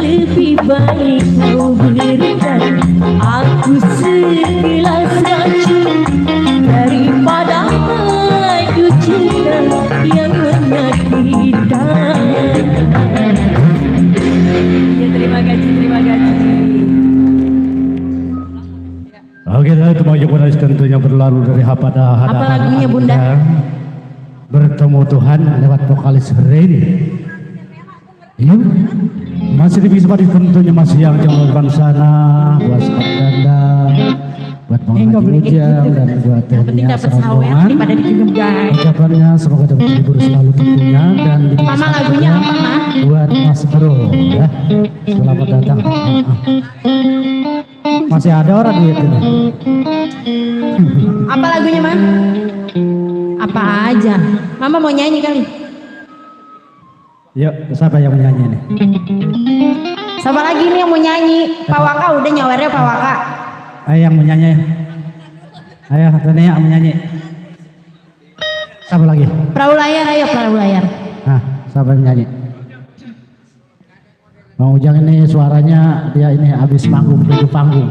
Lebih baik kau berikan aku segelas racun daripada madu cinta yang menyakitkan. Ya, terima kasih. Oke, itu mau Bunda tentunya berlalu dari pada hadapan. Apa lagunya Bunda? Bertemu Tuhan lewat vokalis Reni. Yuk, masih di Bisma tentunya masih yang jauh sana buat Skap Danda, buat Bang Haji Ujang dan buat Tania Serombongan. Ucapannya semoga dapat terhibur selalu tentunya dan Mama lagunya apa Mas? buat Mas Bro ya. Selamat datang. Masih ada orang duit ini. Apa lagunya Mas? Apa aja? Mama mau nyanyi kali? Yuk, siapa yang menyanyi nih? Siapa lagi nih yang mau nyanyi? Pak Waka udah nyawernya Pak Waka. Ayo yang menyanyi. Ayo, Tania yang menyanyi. Siapa lagi? Perahu layar, ayo perahu layar. Nah, siapa yang nyanyi? Bang Ujang ini suaranya dia ini habis manggung, tujuh panggung.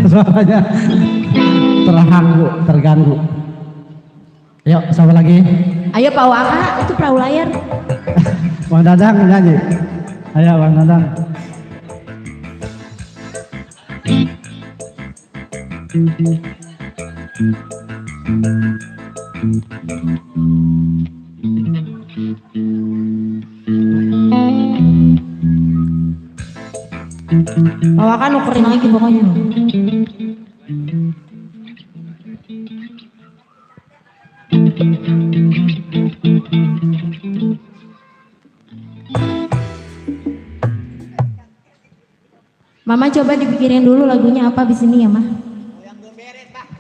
Suaranya terganggu. Yuk, siapa lagi? Ayo Pak Waka, itu perahu layar. Bang Dadang nyanyi. Ayo Bang Dadang. Bawakan ukerin lagi pokoknya. Mama coba dipikirin dulu lagunya apa abis ini ya, Mah?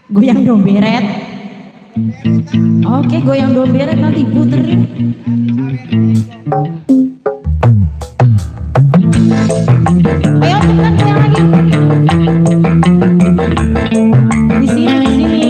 Goyang domberet. Oke, goyang domberet nanti puterin. Ayo cepetan goyang lagi. Di sini, di sini.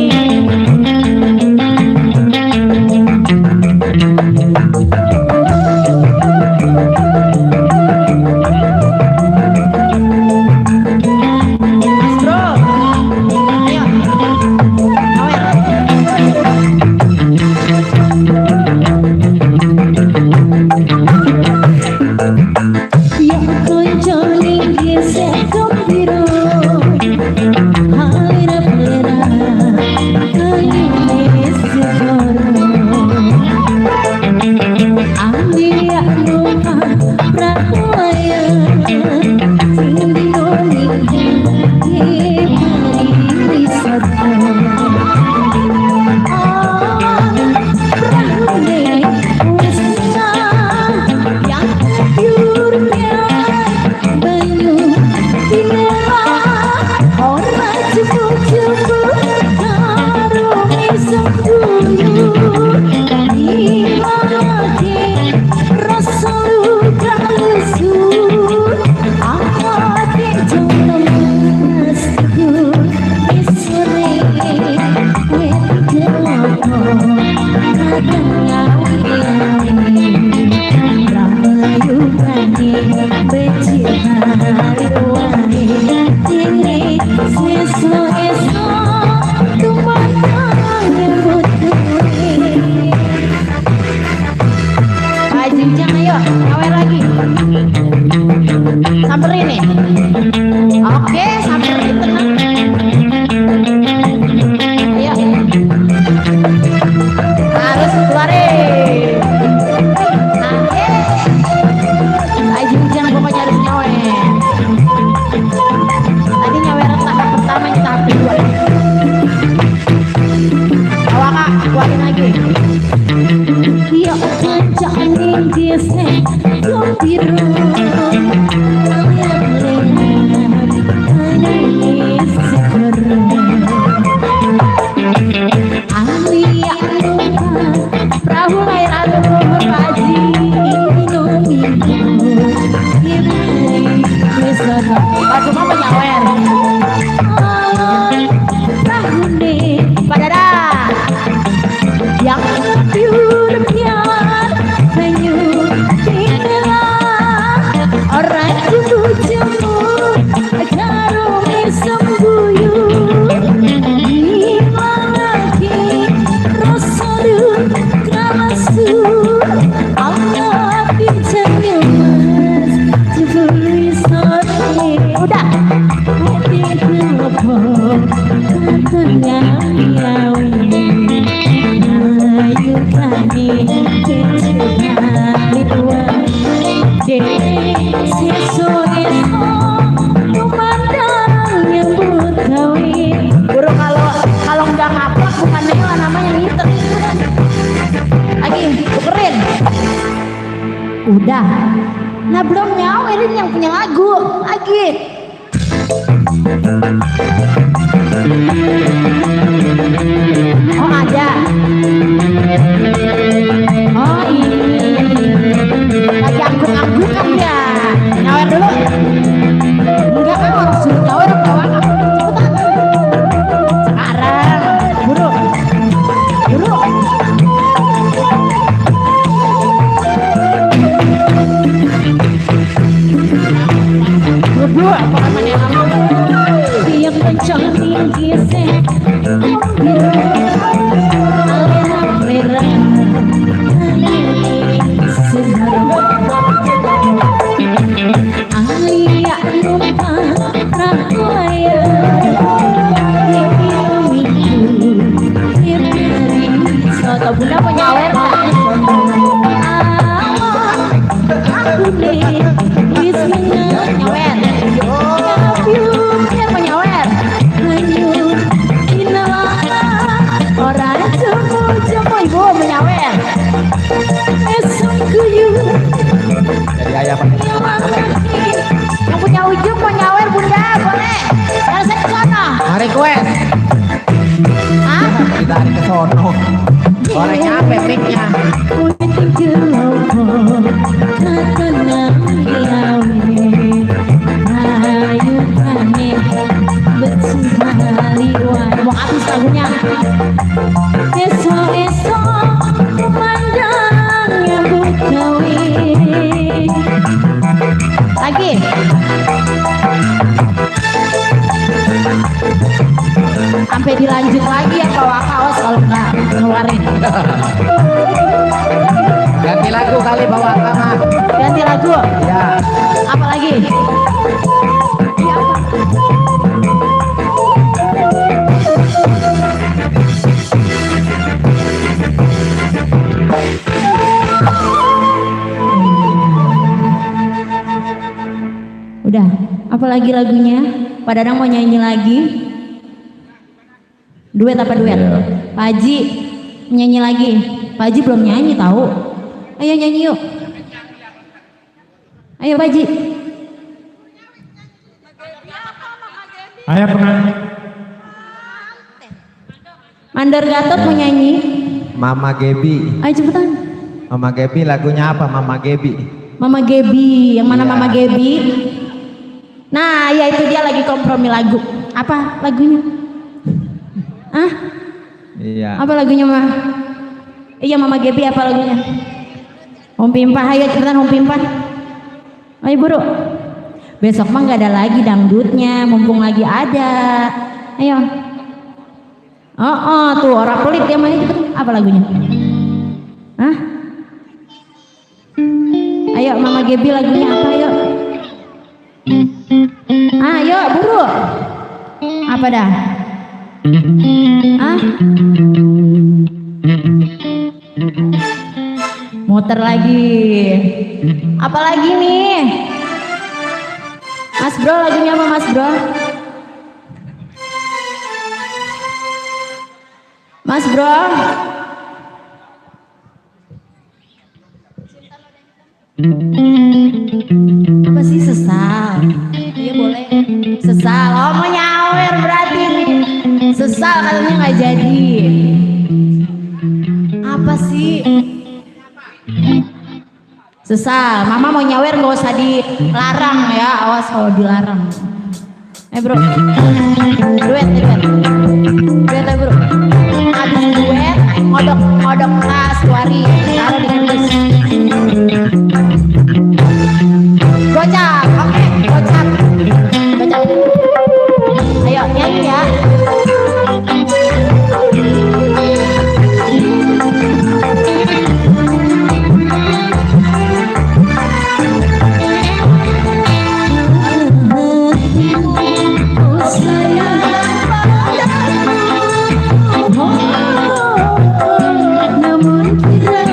Samperin nih. Oke, samperin tenang. Ayo. Harus keluarin. Oke. Lagi hujan pokoknya harus nyawer. Tadi nyawer tahap pertama, ini tahap kedua. Awak Kak, keluarin lagi. Ya jangan gesek biru. Perahu air aduh pagi lagu mama nyawer pada dah yang pure pian banyu orang cucu karung sembuyu Buru kalau nggak ngapak bukan Nela namanya ngiter. Lagi tukerin. Udah. Nah belum nyawerin yang punya lagu. Lagi. Oh ada. Oh ini. Lagi angguk-anggukan ya. Nyawer dulu. Enggak kan harus suruh nyawer kawan. Sekarang. Buru. Buru. Buru apa namanya kamu? Yang kencang gesek biru. Merah aku nih wis menang nyawer kapiung biar menyawer hanyut inalala orang jemu ibu menyawer esok kuyu Jadi ayah yang punya ujung mau nyawer bunda boleh yang saya ke sana Request. hah? Kita hari ke sono. Orangnya apa mic-nya? Puting jelopo kakenang ilawe ayu kane becihali wae mau habis lagunya esok-esok memandang nyambut gawe lagi sampai dilanjut lagi ya bawa kaos kalau nggak ngeluarin Ganti lagu kali bawa mama. ganti lagu Ya. apa lagi udah apa lagi lagunya Pak Dadang mau nyanyi lagi duet apa duet Pak Haji nyanyi lagi Pak Haji belum nyanyi tahu ayo nyanyi yuk ayo Pak Haji Ayah pernah Mandor Gatot mau nyanyi Mama Gebi. ayo cepetan Mama Gebi lagunya apa? Mama Gebi. Mama Gebi yang mana Iya. Mama Gebi nah ya itu dia lagi kompromi lagu apa lagunya ah Iya. apa lagunya mah iya Mama Gebi apa lagunya Om Pimpah ayo cepetan Om Pimpah ayo buru besok mah nggak ada lagi dangdutnya mumpung lagi ada ayo tuh orang pelit dia mah cepet apa lagunya Hah? Ayo Mama Gebi lagunya apa yuk ayo buru apa dah ah muter lagi apa lagi nih Mas Bro lagunya apa Mas Bro Mas Bro apa sih sesal iya boleh sesal oh mau nyawer berarti nih sesal katanya nggak jadi apa sih sesal mama mau nyawer nggak usah dilarang ya awas kalau dilarang bro duet ya bro habis duet ngodok kas wari taruh di kardus gocap oke gocap ayo nyanyi ya namun kira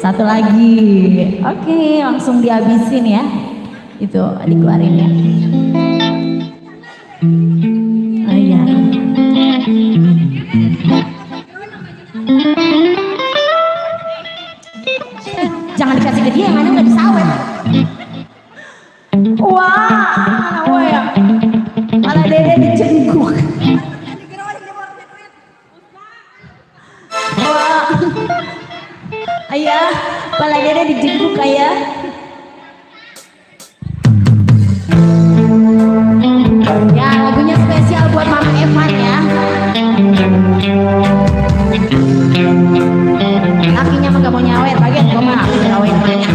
Satu lagi. Oke, langsung dihabisin ya. Itu dikeluarin ya. Oh iya. Jangan dikasih ke dia, yang ada nggak disawet. Wah, mana ya? Malah dede dicengguk. Wah, ayah, malah dede dicengguk ayah. Ya, lagunya spesial buat Mama Evan ya. Lakinya mah gak mau nyawet, bagian gue mah nyawet banyak.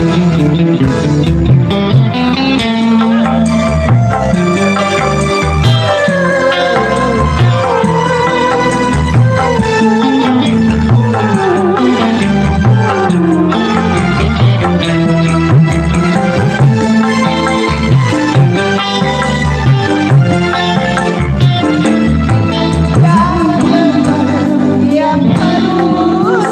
Yang harus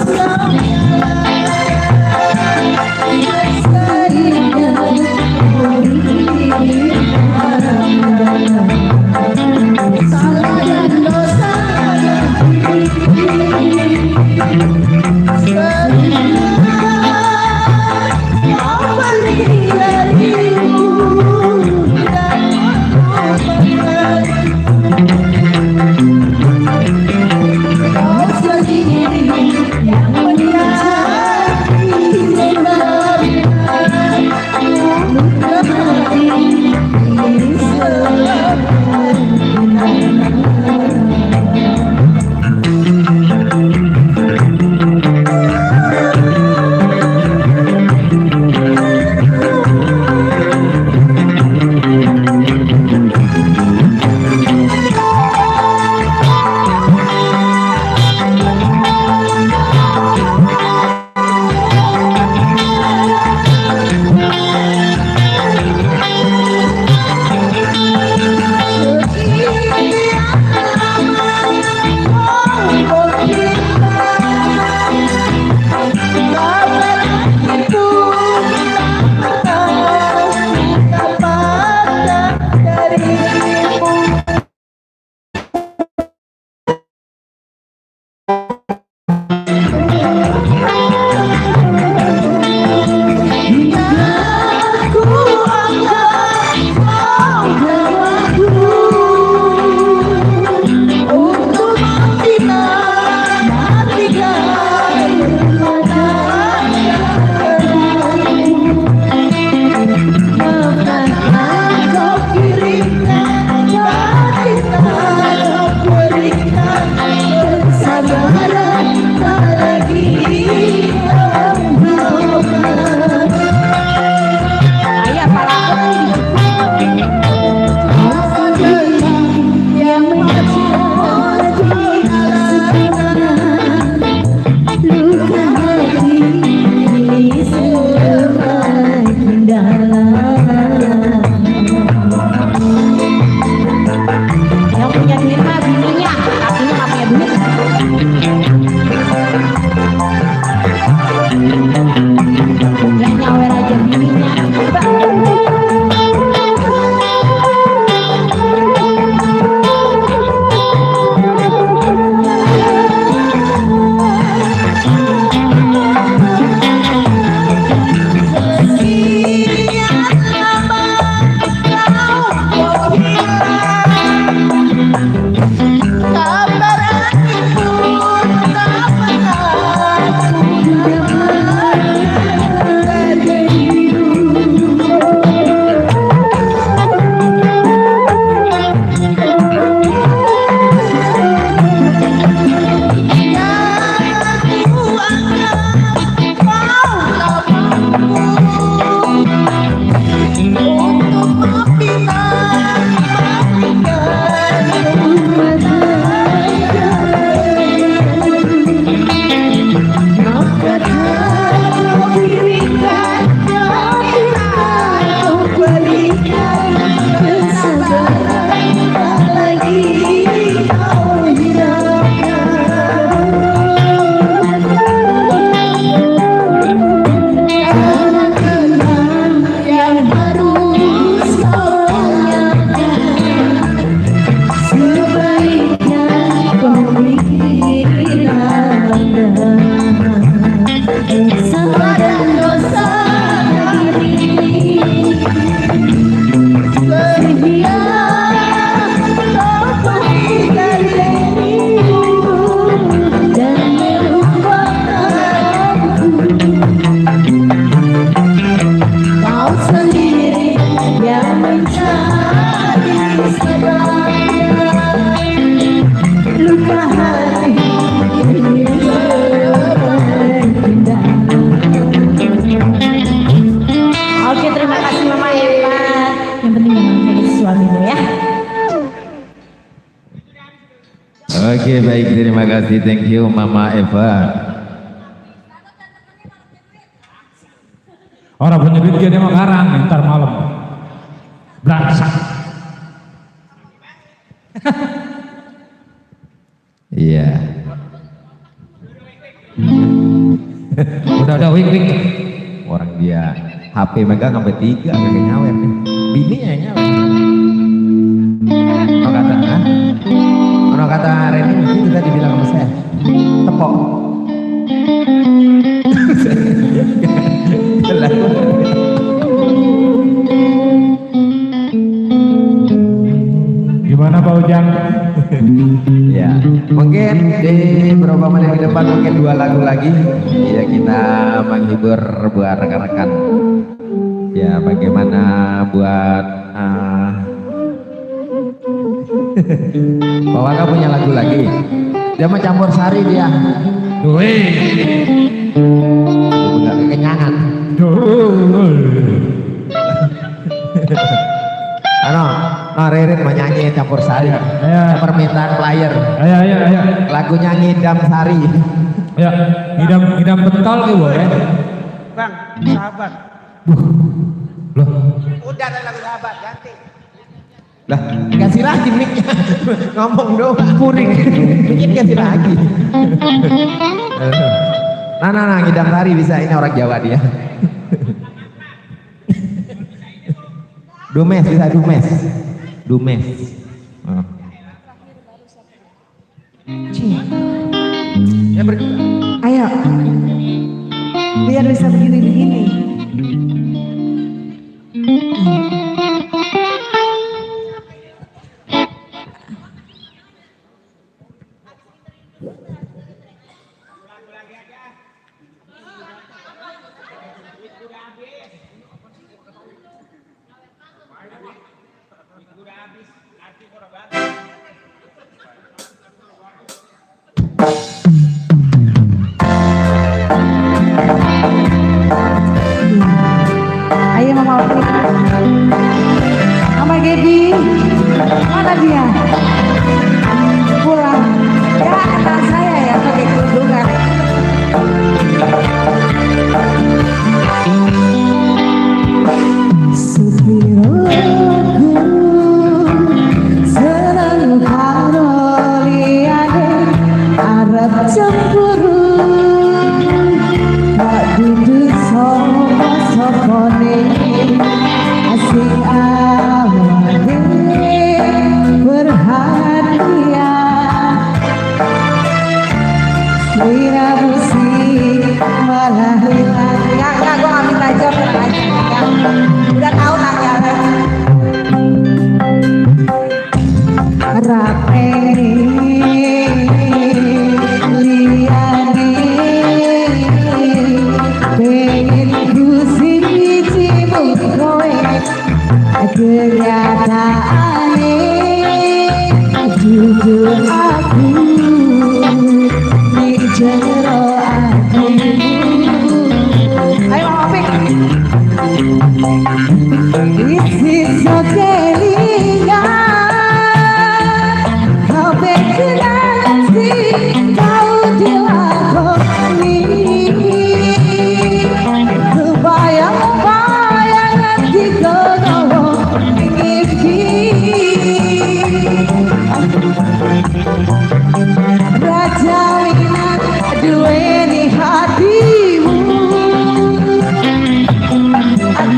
Oke, baik, terima kasih, thank you Mama Eva. Orang punya duit dia mah garang ntar malam. Berangsak. Iya. Udah wik. Orang dia HP megang sampai 3 kagak nyawer nih. Bininya yang nyawer. Ono kata Reni itu tadi bilang sama saya. Tepok. Gimana Pak Ujang? Ya, mungkin di beberapa menit ke depan mungkin 2 lagu lagi. Ya, kita menghibur buat rekan-rekan. Ya, bagaimana buat Pak Waka punya lagu lagi. Dia mau campur sari dia. Wih. Udah kekenyangan. Ririn mau nyanyi campur sari. Permintaan player. Ayo. Lagu nyanyi Idam Sari. Ya, idam betul gitu ya. Bang, sahabat. Loh. Udah ada lagu sahabat, ganti. Lah, kasih lagi mic-nya. Ngomong doang puring. Mungkin kasih lagi. Nah, Idam Sari bisa, ini orang Jawa dia. Dumes bisa Dumes. Oh. Ya ayo, biar bisa begini-begini. Ayo Mama Opi, Mama Gaby, mana dia? Pulang. Ya kata saya ya pakai kerudungan. Supiraku senang karo liane arep cemburu. Duduk sopo-sopone asik awake perhatian selera musik malah hilang. Enggak, gue gak minta jawab, tenang aja. Udah tahu nanya rape liane pengen ku siji-siji kowe kenyataane jujur aku di jero aku. Ayo Opik. This is so kelingan kau berkenan sih kau dilakoni. Bayang-bayangan di kono ngimpi Raja Minang duweni hatimu.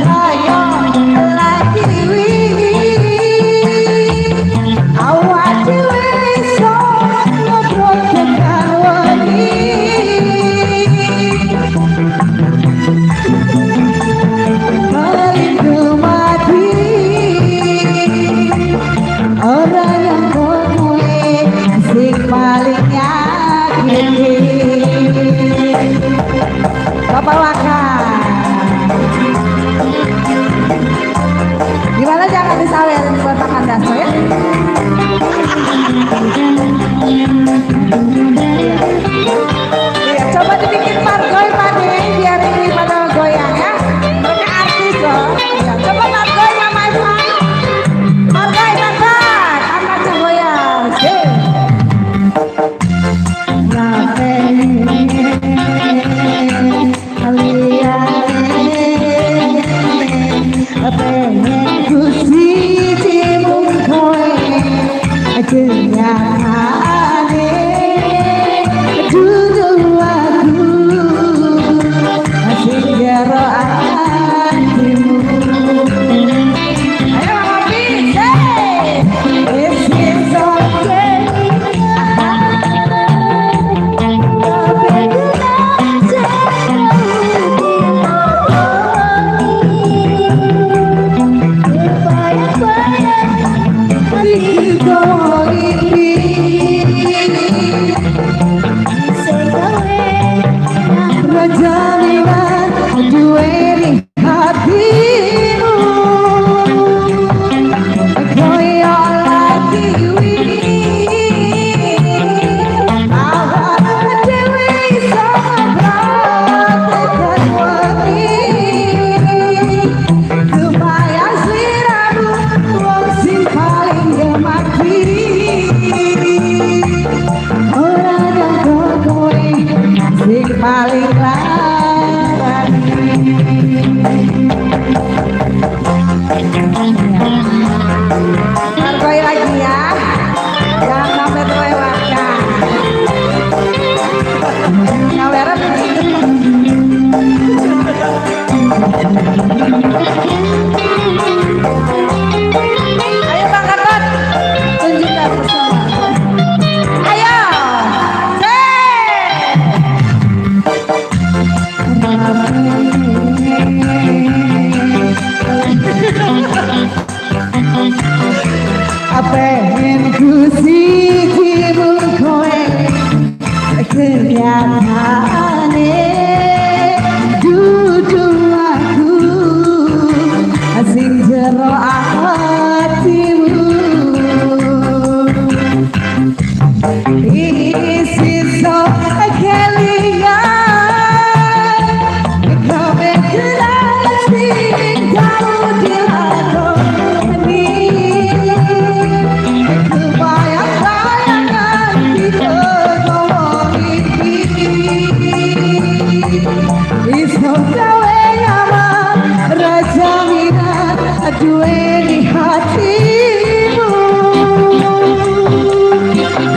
Ayo lagi wingi awak dhewe iso ngobrol tekan wengi. Orang yang kowe asik paling yakin Bapak Waka. Gimana jangan disawerin buat makan daso ya. Iya, coba dibikin margoy pade biar ini pada goyang ya. Mereka artis loh. Ya, coba margoy Mama Eva. Margoy, angkat goyang. Ayo Bang Gatot, tunjukkan bersama. Ayo, Apa yang ku sikimu kowe kenyataane jujur aku asing jero hatimu isi so kelingan kau berkelas kau dilakoni kebayang-bayangan kita Isno gawe nyaman raja minat duweni hatimu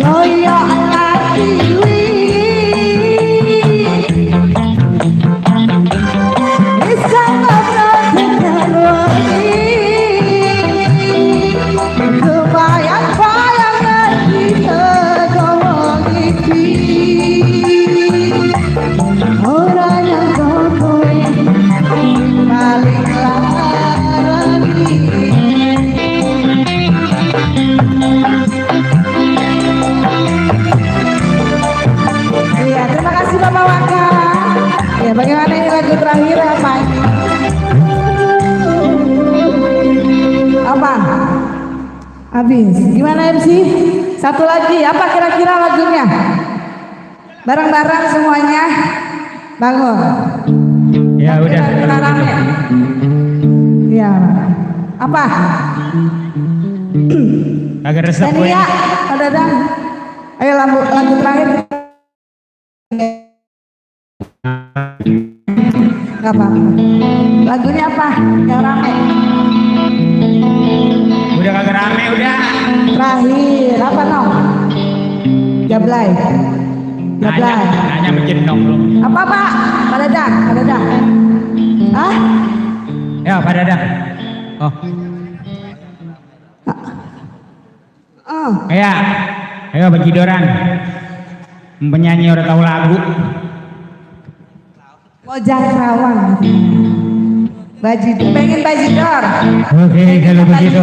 kaya latiwi isang ngabrak kebayang-bayangan kita gawang iki orang yang kau kowe paling larani iya terima kasih Bapak Waka ya bagaimana ini lagu terakhir apa ini apa habis gimana MC satu lagi apa kira-kira lagunya bareng-bareng semuanya bangun Ya udah. ya apa Agak resep dan gue. ya Pak Dadang ayo lagu terakhir nggak apa lagunya apa yang rame Udah kagak rame udah. terakhir apa no Jablay Nanya menjendong lu. apa Pak Dadang hah Ya Pak Dadang. Oh. Ya. Ayo bajidoran. Penyanyi udah tahu lagu. Mojang Rawang Bajidor pengen Bajidor Oke kalau begitu.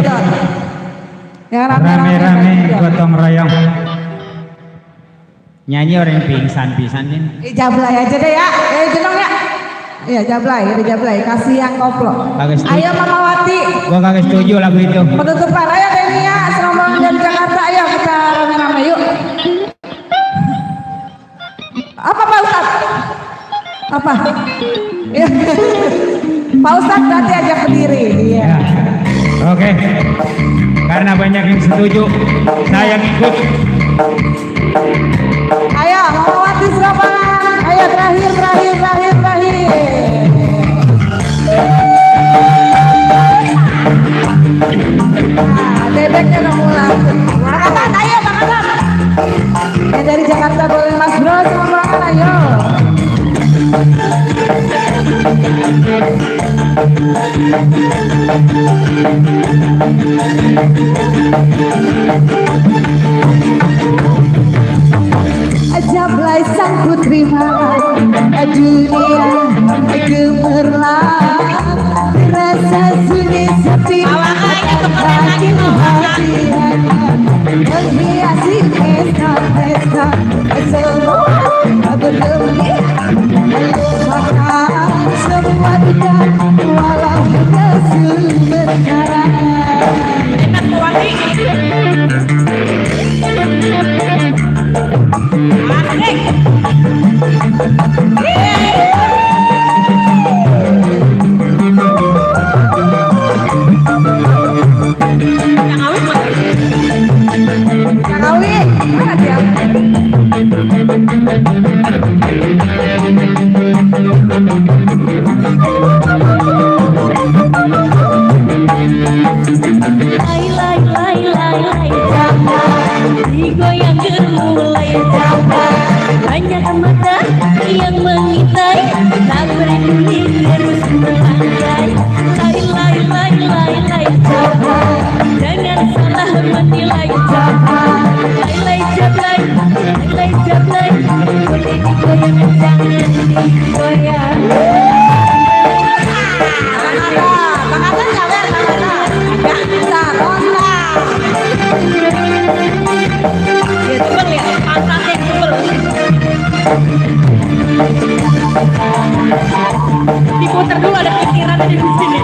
yang Rame-rame gotong royong. Nyanyi orang yang pingsan-pingsan ini. Jablay aja deh ya jenong ya iya Jablay kasih yang koplo ayo Mamawati Gua kagak setuju lagu itu. penutupan ayo Denia serombongan dari Jakarta ayo kita rame-rame yuk apa Pak Ustadz apa ya. Pak Ustadz berarti aja berdiri iya Oke. Karena banyak yang setuju, saya ikut. Ayo Mamawati serombongan ayo terakhir bebeknya udah mulai Bang ayo Bang yang dari Jakarta boleh Mas Bro serombongan ayo Jablay sang putri malam dunia gemerlap rasa sunyi sepi hati menghiasi pesta semua berdemi melupakan semua duka walau kita sementara digoyang gemulai banyak mata yang mengintai tak peduli terus melangkah Diputar dulu, ada pikiran di sini.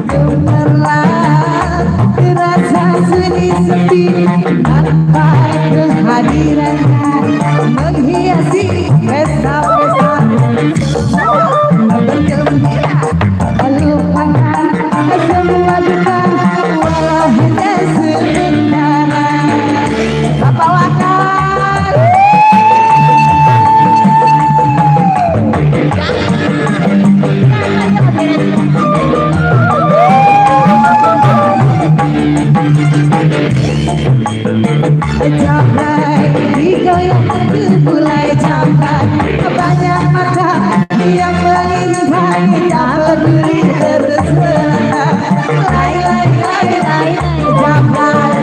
Gemerlap terasa sunyi sepi tanpa kehadirannya menghiasi pesta-pesta bergembira melupakan semua duka walau hanya sementara. Bapak Wakar Jablay, digoyang mulai camkan banyak mata yang mengintai tak peduli terus melangkah. Lay lay lay lay Jablay,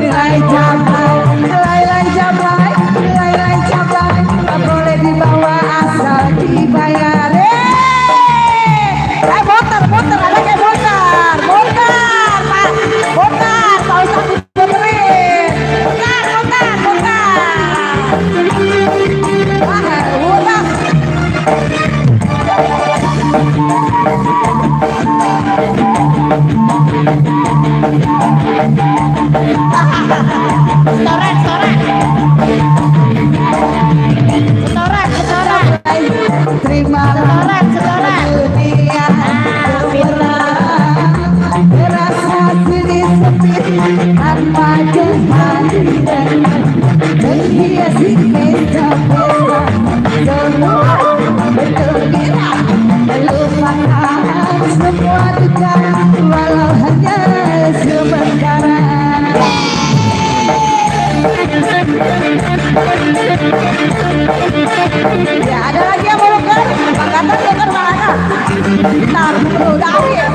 lay Jablay, lay lay Jablay, lay lay Jablay, tak boleh dibawa asal dibayar. Motor, motor, ada kayak motor, motor, Pak, motor, Pak Ustadz dibenerin, motor, motor, motor, wah, Setoran, setoran, setoran, terima setoran. dunia terasa sunyi sepi tanpa kehadirannya menghiasi pesta-pesta semua bergembira melupakan semua duka walau hanya sementara. Ya ada lagi yang mau ke Pakatan dekat mana? Kita perlu dari keras ya,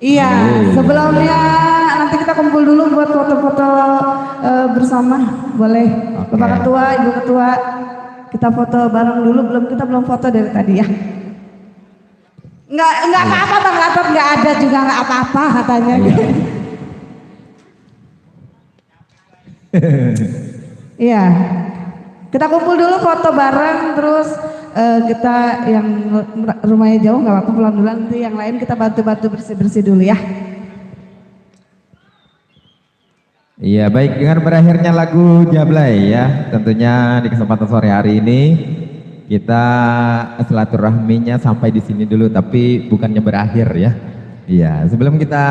Iya, sebelumnya nanti kita kumpul dulu buat foto-foto bersama, boleh? Bapak Ketua, Ibu Ketua, kita foto bareng dulu. Kita belum foto dari tadi ya. Enggak apa-apa Bang Gatot, enggak ada juga enggak apa-apa katanya. Iya, kita kumpul dulu foto bareng, terus kita yang rumahnya jauh nggak apa-apa pulang dulu, nanti yang lain kita bantu-bantu bersih-bersih dulu ya. Iya, baik, dengan berakhirnya lagu Jablay ya, tentunya di kesempatan sore hari ini kita silaturahminya sampai di sini dulu, tapi bukannya berakhir ya. Iya, sebelum kita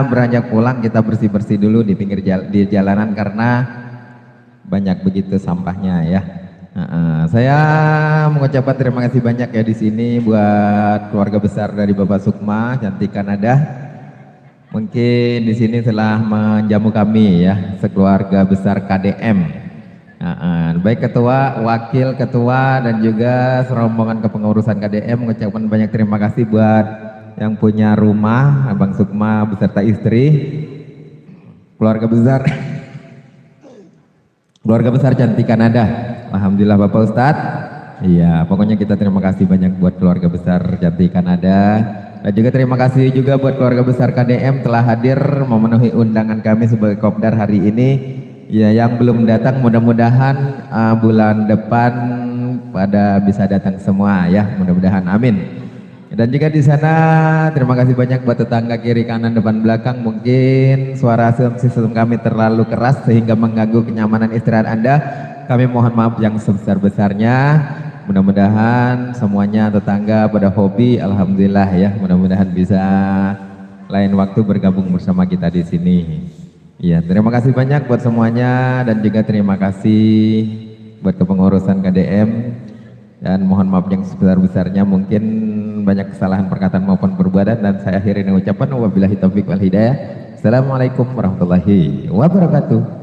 beranjak pulang kita bersih-bersih dulu di pinggir di jalanan karena banyak begitu sampahnya ya. Saya mengucapkan terima kasih banyak ya di sini buat keluarga besar dari Bapak Sukma, Cantik Kanada. Mungkin di sini telah menjamu kami ya, sekeluarga besar KDM. Baik ketua, wakil ketua dan juga serombongan kepengurusan KDM mengucapkan banyak terima kasih buat yang punya rumah, Abang Sukma beserta istri, keluarga besar Cantik Kanada. Alhamdulillah Bapak Ustadz. Iya, pokoknya kita terima kasih banyak buat keluarga besar Cantik Kanada. Dan juga terima kasih juga buat keluarga besar KDM telah hadir memenuhi undangan kami sebagai kopdar hari ini. Ya, yang belum datang mudah-mudahan bulan depan pada bisa datang semua ya, mudah-mudahan amin. Dan juga di sana terima kasih banyak buat tetangga kiri kanan depan belakang. Mungkin suara sistem kami terlalu keras sehingga mengganggu kenyamanan istirahat Anda. Kami mohon maaf yang sebesar-besarnya. Mudah-mudahan semuanya tetangga pada hobi, alhamdulillah ya. Mudah-mudahan bisa lain waktu bergabung bersama kita di sini. Ya, terima kasih banyak buat semuanya dan juga terima kasih buat kepengurusan KDM dan mohon maaf yang sebesar-besarnya mungkin banyak kesalahan perkataan maupun perbuatan dan saya akhiri dengan ucapan wabillahi taufiq wal hidayah. Assalamualaikum warahmatullahi wabarakatuh.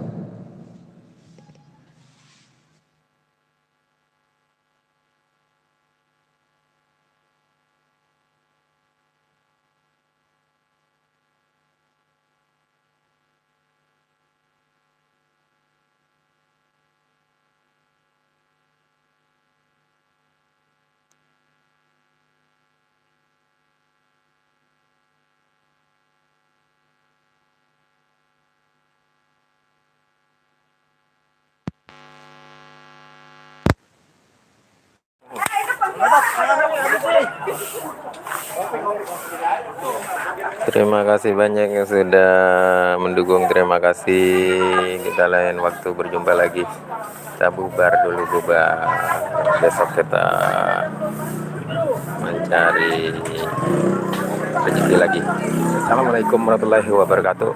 Terima kasih banyak yang sudah mendukung. Terima kasih. Kita lain waktu berjumpa lagi. Kita bubar dulu, bubar. Besok kita mencari rezeki lagi. Assalamualaikum warahmatullahi wabarakatuh.